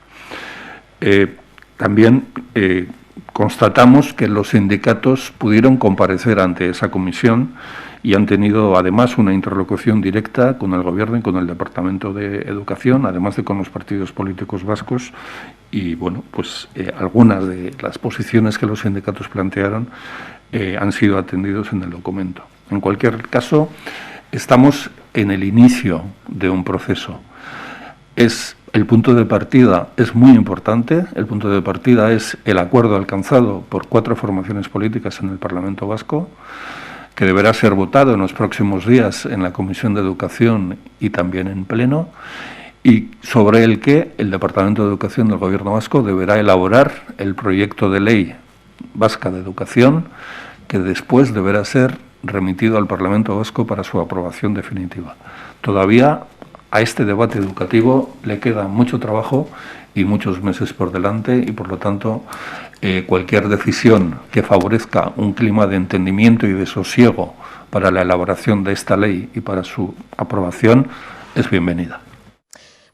También constatamos que los sindicatos pudieron comparecer ante esa comisión y han tenido además una interlocución directa con el Gobierno y con el Departamento de Educación, además de con los partidos políticos vascos, y bueno, pues algunas de las posiciones que los sindicatos plantearon han sido atendidos en el documento. En cualquier caso, estamos en el inicio de un proceso. El punto de partida es muy importante. El punto de partida es el acuerdo alcanzado por 4 formaciones políticas en el Parlamento Vasco, que deberá ser votado en los próximos días en la Comisión de Educación y también en Pleno, y sobre el que el Departamento de Educación del Gobierno vasco deberá elaborar el proyecto de ley vasca de educación, que después deberá ser remitido al Parlamento Vasco para su aprobación definitiva. Todavía a este debate educativo le queda mucho trabajo y muchos meses por delante, y por lo tanto cualquier decisión que favorezca un clima de entendimiento y de sosiego para la elaboración de esta ley y para su aprobación es bienvenida.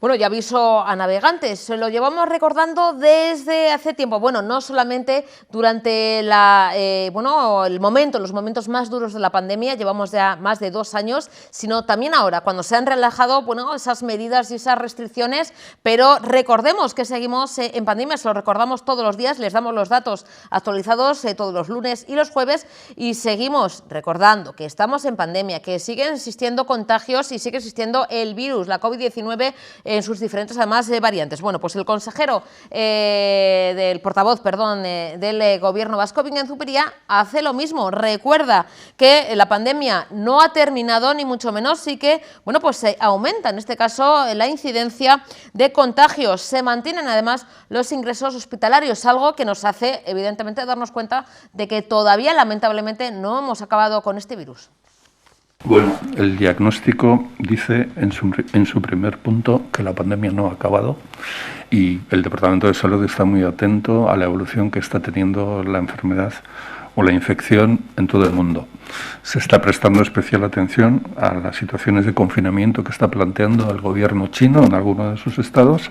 Bueno, ya aviso a navegantes, se lo llevamos recordando desde hace tiempo. Bueno, no solamente durante los momentos más duros de la pandemia, llevamos ya más de 2 años, sino también ahora, cuando se han relajado esas medidas y esas restricciones, pero recordemos que seguimos en pandemia, se lo recordamos todos los días, les damos los datos actualizados todos los lunes y los jueves, y seguimos recordando que estamos en pandemia, que siguen existiendo contagios y sigue existiendo el virus, la COVID-19, en sus diferentes, además, variantes. Bueno, pues el consejero del Gobierno vasco, Bingen Zupiria, hace lo mismo. Recuerda que la pandemia no ha terminado, ni mucho menos, sí que, se aumenta, en este caso, la incidencia de contagios. Se mantienen, además, los ingresos hospitalarios, algo que nos hace, evidentemente, darnos cuenta de que todavía, lamentablemente, no hemos acabado con este virus. Bueno, el diagnóstico dice en su primer punto que la pandemia no ha acabado y el Departamento de Salud está muy atento a la evolución que está teniendo la enfermedad o la infección en todo el mundo. Se está prestando especial atención a las situaciones de confinamiento que está planteando el gobierno chino en algunos de sus estados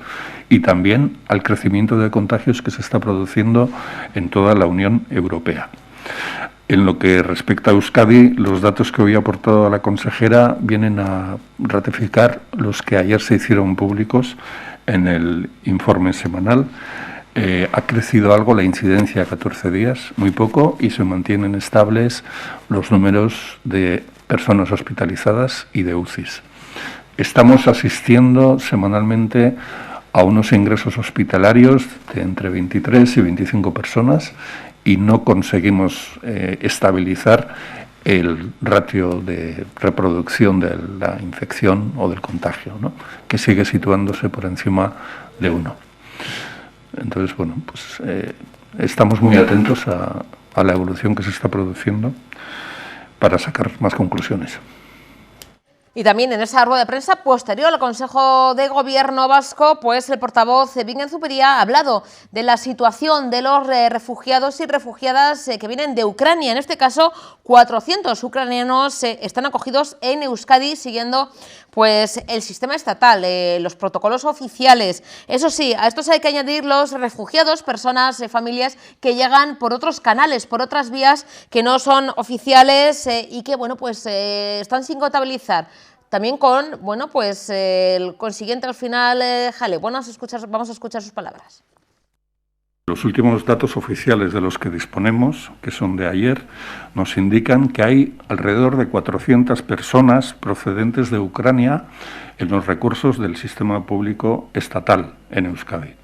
y también al crecimiento de contagios que se está produciendo en toda la Unión Europea. En lo que respecta a Euskadi, los datos que hoy ha aportado la consejera vienen a ratificar los que ayer se hicieron públicos en el informe semanal. Ha crecido algo la incidencia a 14 días, muy poco, y se mantienen estables los números de personas hospitalizadas y de UCIs. Estamos asistiendo semanalmente a unos ingresos hospitalarios de entre 23 y 25 personas y no conseguimos estabilizar el ratio de reproducción de la infección o del contagio, ¿no?, que sigue situándose por encima de 1. Entonces, estamos muy atentos a la evolución que se está produciendo para sacar más conclusiones. Y también en esa rueda de prensa posterior al Consejo de Gobierno vasco, pues el portavoz Bingen Zupiria ha hablado de la situación de los refugiados y refugiadas que vienen de Ucrania. En este caso, 400 ucranianos están acogidos en Euskadi siguiendo el sistema estatal, los protocolos oficiales. Eso sí, a estos hay que añadir los refugiados, personas, familias que llegan por otros canales, por otras vías que no son oficiales y que están sin contabilizar. También con el consiguiente al final jaleo. Vamos a escuchar sus palabras. Los últimos datos oficiales de los que disponemos, que son de ayer, nos indican que hay alrededor de 400 personas procedentes de Ucrania en los recursos del sistema público estatal en Euskadi.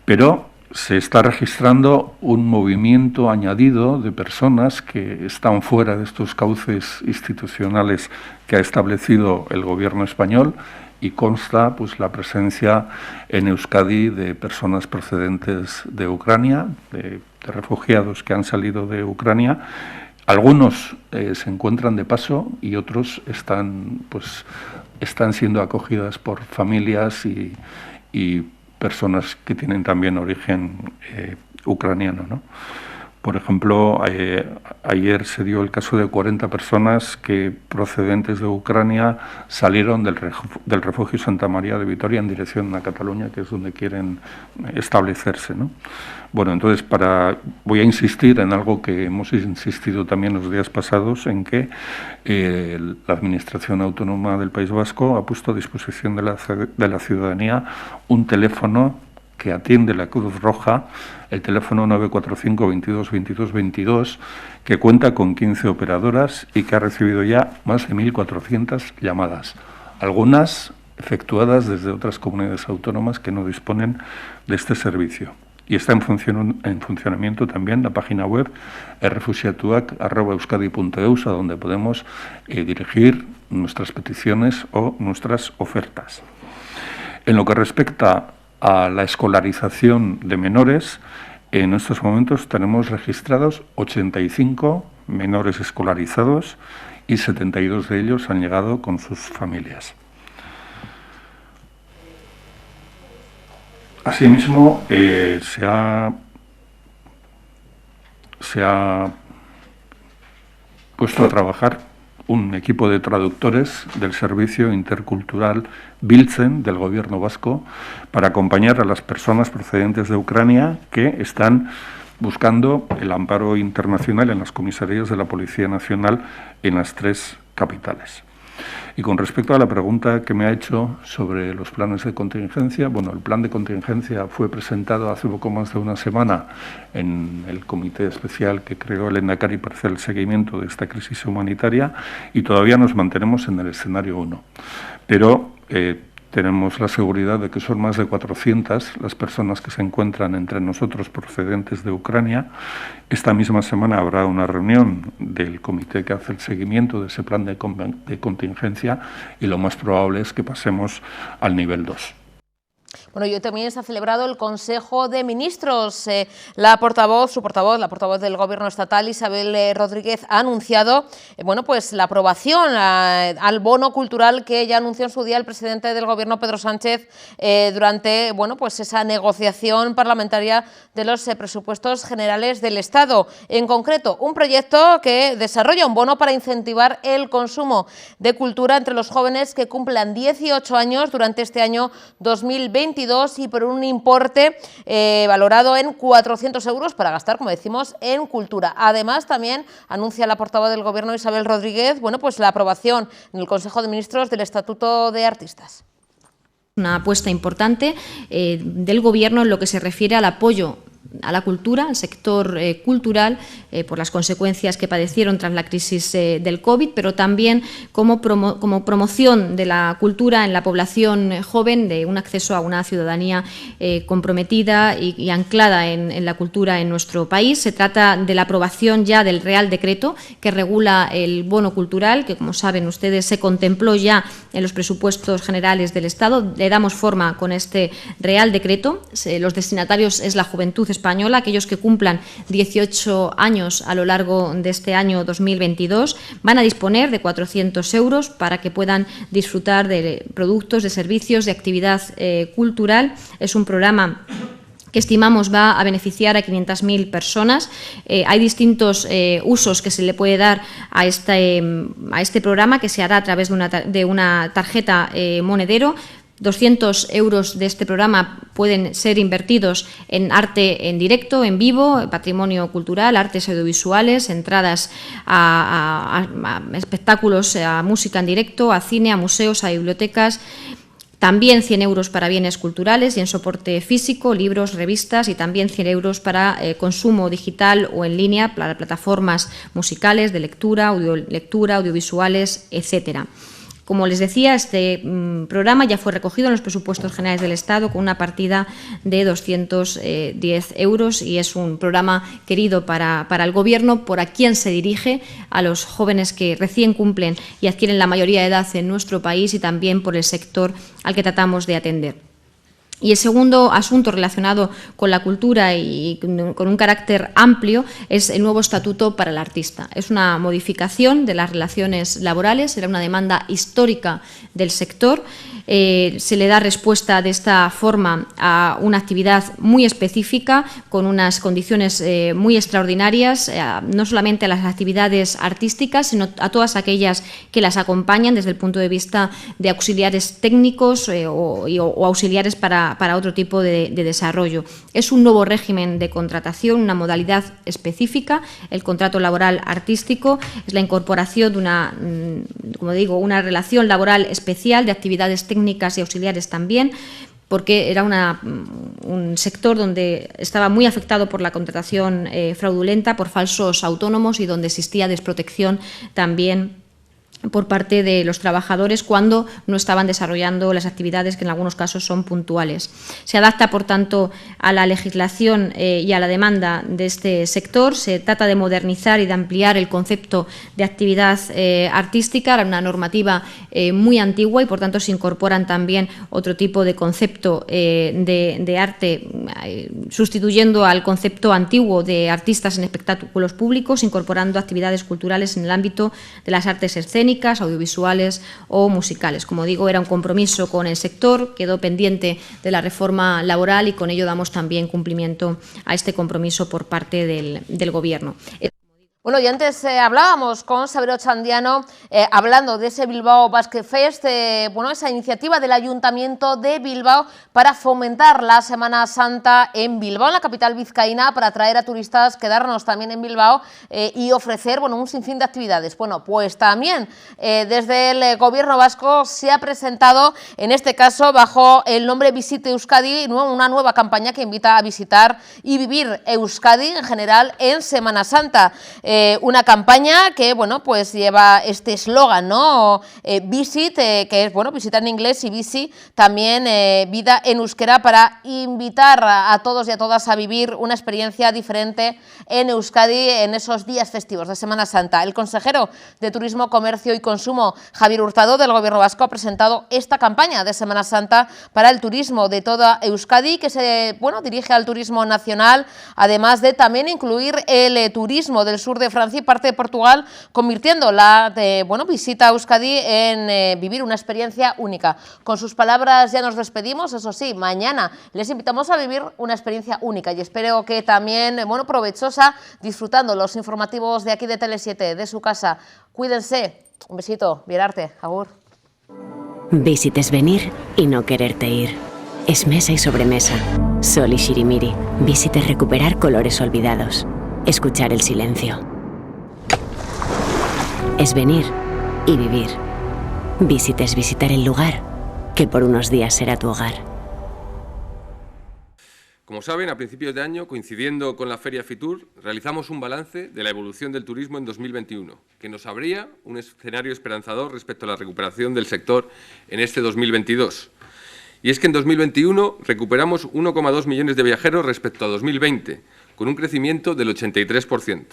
Pero se está registrando un movimiento añadido de personas que están fuera de estos cauces institucionales que ha establecido el gobierno español y consta la presencia en Euskadi de personas procedentes de Ucrania, de refugiados que han salido de Ucrania. Algunos se encuentran de paso y otros están siendo acogidas por familias y personas que tienen también origen ucraniano, ¿no? Por ejemplo, ayer se dio el caso de 40 personas que procedentes de Ucrania salieron del refugio Santa María de Vitoria en dirección a Cataluña, que es donde quieren establecerse, ¿no? Bueno, entonces voy a insistir en algo que hemos insistido también los días pasados, en que la Administración Autónoma del País Vasco ha puesto a disposición de la ciudadanía un teléfono que atiende la Cruz Roja, el teléfono 945 22 22 22, que cuenta con 15 operadoras y que ha recibido ya más de 1.400 llamadas, algunas efectuadas desde otras comunidades autónomas que no disponen de este servicio. Y está en funcionamiento también la página web errefuxiatuak@euskadi.eus, a donde podemos dirigir nuestras peticiones o nuestras ofertas. En lo que respecta a la escolarización de menores, en estos momentos tenemos registrados 85 menores escolarizados y 72 de ellos han llegado con sus familias. Asimismo, se ha puesto a trabajar un equipo de traductores del Servicio Intercultural Biltzen del Gobierno vasco para acompañar a las personas procedentes de Ucrania que están buscando el amparo internacional en las comisarías de la Policía Nacional en las 3 capitales. Y con respecto a la pregunta que me ha hecho sobre los planes de contingencia, bueno, el plan de contingencia fue presentado hace poco más de una semana en el comité especial que creó el Lehendakari para hacer el seguimiento de esta crisis humanitaria y todavía nos mantenemos en el escenario 1. Pero tenemos la seguridad de que son más de 400 las personas que se encuentran entre nosotros procedentes de Ucrania. Esta misma semana habrá una reunión del comité que hace el seguimiento de ese plan de contingencia y lo más probable es que pasemos al nivel 2. Bueno, y hoy también se ha celebrado el Consejo de Ministros. La portavoz del Gobierno estatal, Isabel Rodríguez, ha anunciado pues la aprobación al bono cultural que ya anunció en su día el presidente del Gobierno, Pedro Sánchez, durante pues esa negociación parlamentaria de los presupuestos generales del Estado. En concreto, un proyecto que desarrolla un bono para incentivar el consumo de cultura entre los jóvenes que cumplan 18 años durante este año 2022 y por un importe valorado en 400 euros para gastar, como decimos, en cultura. Además, también anuncia la portavoz del Gobierno, Isabel Rodríguez, pues la aprobación en el Consejo de Ministros del Estatuto de Artistas. Una apuesta importante del Gobierno en lo que se refiere al apoyo a la cultura, al sector cultural, por las consecuencias que padecieron tras la crisis del COVID, pero también como promoción de la cultura en la población joven, de un acceso a una ciudadanía comprometida y anclada en la cultura en nuestro país. Se trata de la aprobación ya del Real Decreto que regula el bono cultural, que, como saben ustedes, se contempló ya en los presupuestos generales del Estado. Le damos forma con este Real Decreto. Los destinatarios es la juventud española, aquellos que cumplan 18 años a lo largo de este año 2022, van a disponer de 400 euros para que puedan disfrutar de productos, de servicios, de actividad cultural. Es un programa que estimamos va a beneficiar a 500.000 personas. Hay distintos usos que se le puede dar a este programa, que se hará a través de una tarjeta monedero. 200 euros de este programa pueden ser invertidos en arte en directo, en vivo, patrimonio cultural, artes audiovisuales, entradas a espectáculos, a música en directo, a cine, a museos, a bibliotecas. También 100 euros para bienes culturales y en soporte físico, libros, revistas, y también 100 euros para consumo digital o en línea, para plataformas musicales, de lectura, audiovisuales, etcétera. Como les decía, este programa ya fue recogido en los presupuestos generales del Estado con una partida de 210 euros y es un programa querido para el Gobierno, por a quién se dirige, a los jóvenes que recién cumplen y adquieren la mayoría de edad en nuestro país, y también por el sector al que tratamos de atender. Y el segundo asunto relacionado con la cultura y con un carácter amplio es el nuevo estatuto para el artista. Es una modificación de las relaciones laborales, era una demanda histórica del sector. Se le da respuesta de esta forma a una actividad muy específica, con unas condiciones muy extraordinarias, no solamente a las actividades artísticas, sino a todas aquellas que las acompañan desde el punto de vista de auxiliares técnicos o auxiliares para otro tipo de desarrollo. Es un nuevo régimen de contratación, una modalidad específica. El contrato laboral artístico es la incorporación de una relación laboral especial de actividades técnicas y auxiliares también, porque era un sector donde estaba muy afectado por la contratación fraudulenta, por falsos autónomos, y donde existía desprotección también por parte de los trabajadores cuando no estaban desarrollando las actividades que en algunos casos son puntuales. Se adapta, por tanto, a la legislación y a la demanda de este sector. Se trata de modernizar y de ampliar el concepto de actividad artística. Era una normativa muy antigua y, por tanto, se incorporan también otro tipo de concepto de arte, sustituyendo al concepto antiguo de artistas en espectáculos públicos, incorporando actividades culturales en el ámbito de las artes escénicas, audiovisuales o musicales. Como digo, era un compromiso con el sector, quedó pendiente de la reforma laboral y con ello damos también cumplimiento a este compromiso por parte del Gobierno. Bueno, y antes hablábamos con Saber Ochandiano, hablando de ese Bilbao Basket Fest, bueno, esa iniciativa del Ayuntamiento de Bilbao para fomentar la Semana Santa en Bilbao, en la capital vizcaína, para atraer a turistas, quedarnos también en Bilbao y ofrecer, bueno, un sinfín de actividades. Bueno, pues también desde el Gobierno vasco se ha presentado, en este caso bajo el nombre Visite Euskadi, una nueva campaña que invita a visitar y vivir Euskadi en general en Semana Santa. Una campaña que, bueno, pues lleva este eslogan, ¿no? Visit, que es, bueno, visitar en inglés, y Visi, también vida en euskera, para invitar a todos y a todas a vivir una experiencia diferente en Euskadi en esos días festivos de Semana Santa. El consejero de Turismo, Comercio y Consumo, Javier Hurtado, del Gobierno vasco, ha presentado esta campaña de Semana Santa para el turismo de toda Euskadi, que se, bueno, dirige al turismo nacional, además de también incluir el turismo del sur de Francia y parte de Portugal, convirtiendo la visita a Euskadi en vivir una experiencia única. Con sus palabras ya nos despedimos, eso sí, mañana les invitamos a vivir una experiencia única y espero que también, bueno, provechosa, disfrutando los informativos de aquí de Tele7, de su casa. Cuídense, un besito, Virarte, agur. Visit es venir y no quererte ir. Es mesa y sobremesa. Sol y shirimiri. Visit es recuperar colores olvidados. Escuchar el silencio. Es venir y vivir. Visit es visitar el lugar que por unos días será tu hogar. Como saben, a principios de año, coincidiendo con la Feria Fitur, realizamos un balance de la evolución del turismo en 2021, que nos abría un escenario esperanzador respecto a la recuperación del sector en este 2022. Y es que en 2021 recuperamos 1,2 millones de viajeros respecto a 2020, con un crecimiento del 83%.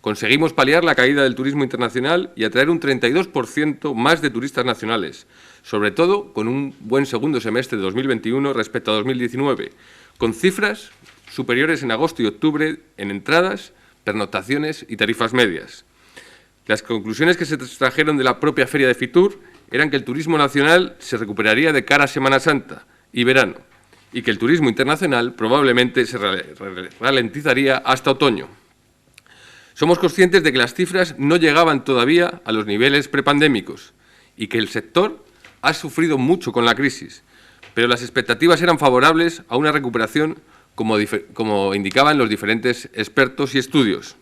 Conseguimos paliar la caída del turismo internacional y atraer un 32% más de turistas nacionales, sobre todo con un buen segundo semestre de 2021 respecto a 2019, con cifras superiores en agosto y octubre en entradas, pernoctaciones y tarifas medias. Las conclusiones que se extrajeron de la propia Feria de Fitur eran que el turismo nacional se recuperaría de cara a Semana Santa y verano, y que el turismo internacional probablemente se ralentizaría hasta otoño. Somos conscientes de que las cifras no llegaban todavía a los niveles prepandémicos y que el sector ha sufrido mucho con la crisis, pero las expectativas eran favorables a una recuperación como indicaban los diferentes expertos y estudios.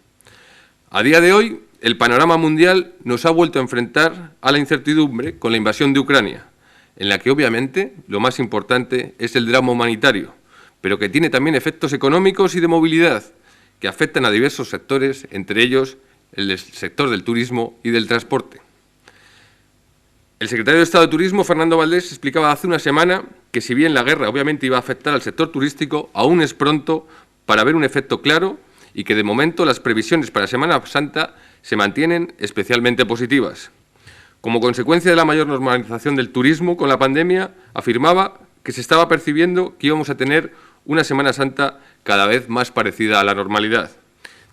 A día de hoy, el panorama mundial nos ha vuelto a enfrentar a la incertidumbre con la invasión de Ucrania, en la que obviamente lo más importante es el drama humanitario, pero que tiene también efectos económicos y de movilidad que afectan a diversos sectores, entre ellos el sector del turismo y del transporte. El secretario de Estado de Turismo, Fernando Valdés, explicaba hace una semana que si bien la guerra obviamente iba a afectar al sector turístico, aún es pronto para ver un efecto claro y que de momento las previsiones para Semana Santa se mantienen especialmente positivas. Como consecuencia de la mayor normalización del turismo con la pandemia, afirmaba que se estaba percibiendo que íbamos a tener una Semana Santa cada vez más parecida a la normalidad.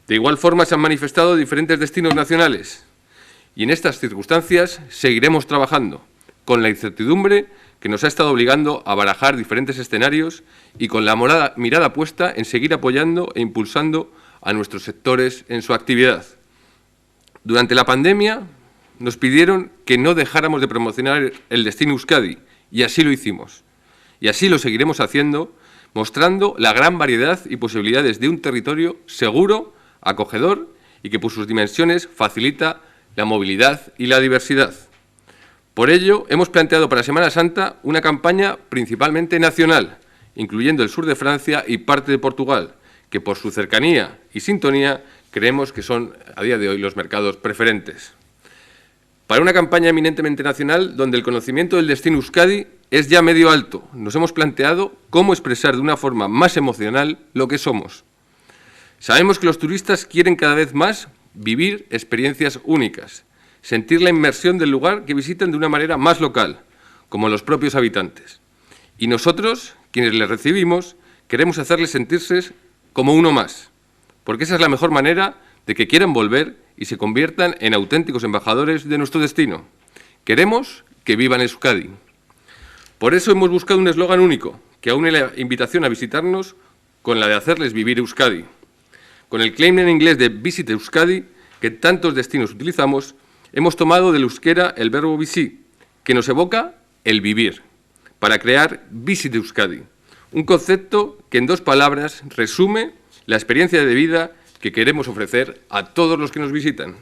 De igual forma se han manifestado diferentes destinos nacionales y en estas circunstancias seguiremos trabajando con la incertidumbre que nos ha estado obligando a barajar diferentes escenarios y con la mirada puesta en seguir apoyando e impulsando a nuestros sectores en su actividad. Durante la pandemia nos pidieron que no dejáramos de promocionar el destino Euskadi y así lo hicimos. Y así lo seguiremos haciendo, mostrando la gran variedad y posibilidades de un territorio seguro, acogedor y que por sus dimensiones facilita la movilidad y la diversidad. Por ello, hemos planteado para Semana Santa una campaña principalmente nacional, incluyendo el sur de Francia y parte de Portugal, que por su cercanía y sintonía creemos que son a día de hoy los mercados preferentes. Para una campaña eminentemente nacional, donde el conocimiento del destino Euskadi es ya medio alto, nos hemos planteado cómo expresar de una forma más emocional lo que somos. Sabemos que los turistas quieren cada vez más vivir experiencias únicas, sentir la inmersión del lugar que visitan de una manera más local, como los propios habitantes. Y nosotros, quienes les recibimos, queremos hacerles sentirse como uno más, porque esa es la mejor manera de que quieran volver y se conviertan en auténticos embajadores de nuestro destino. Queremos que vivan Euskadi. Por eso hemos buscado un eslogan único, que aúne la invitación a visitarnos con la de hacerles vivir Euskadi. Con el claim en inglés de Visit Euskadi, que tantos destinos utilizamos, hemos tomado del euskera el verbo bizi, que nos evoca el vivir, para crear Visit Euskadi, un concepto que en 2 palabras resume la experiencia de vida que queremos ofrecer a todos los que nos visitan.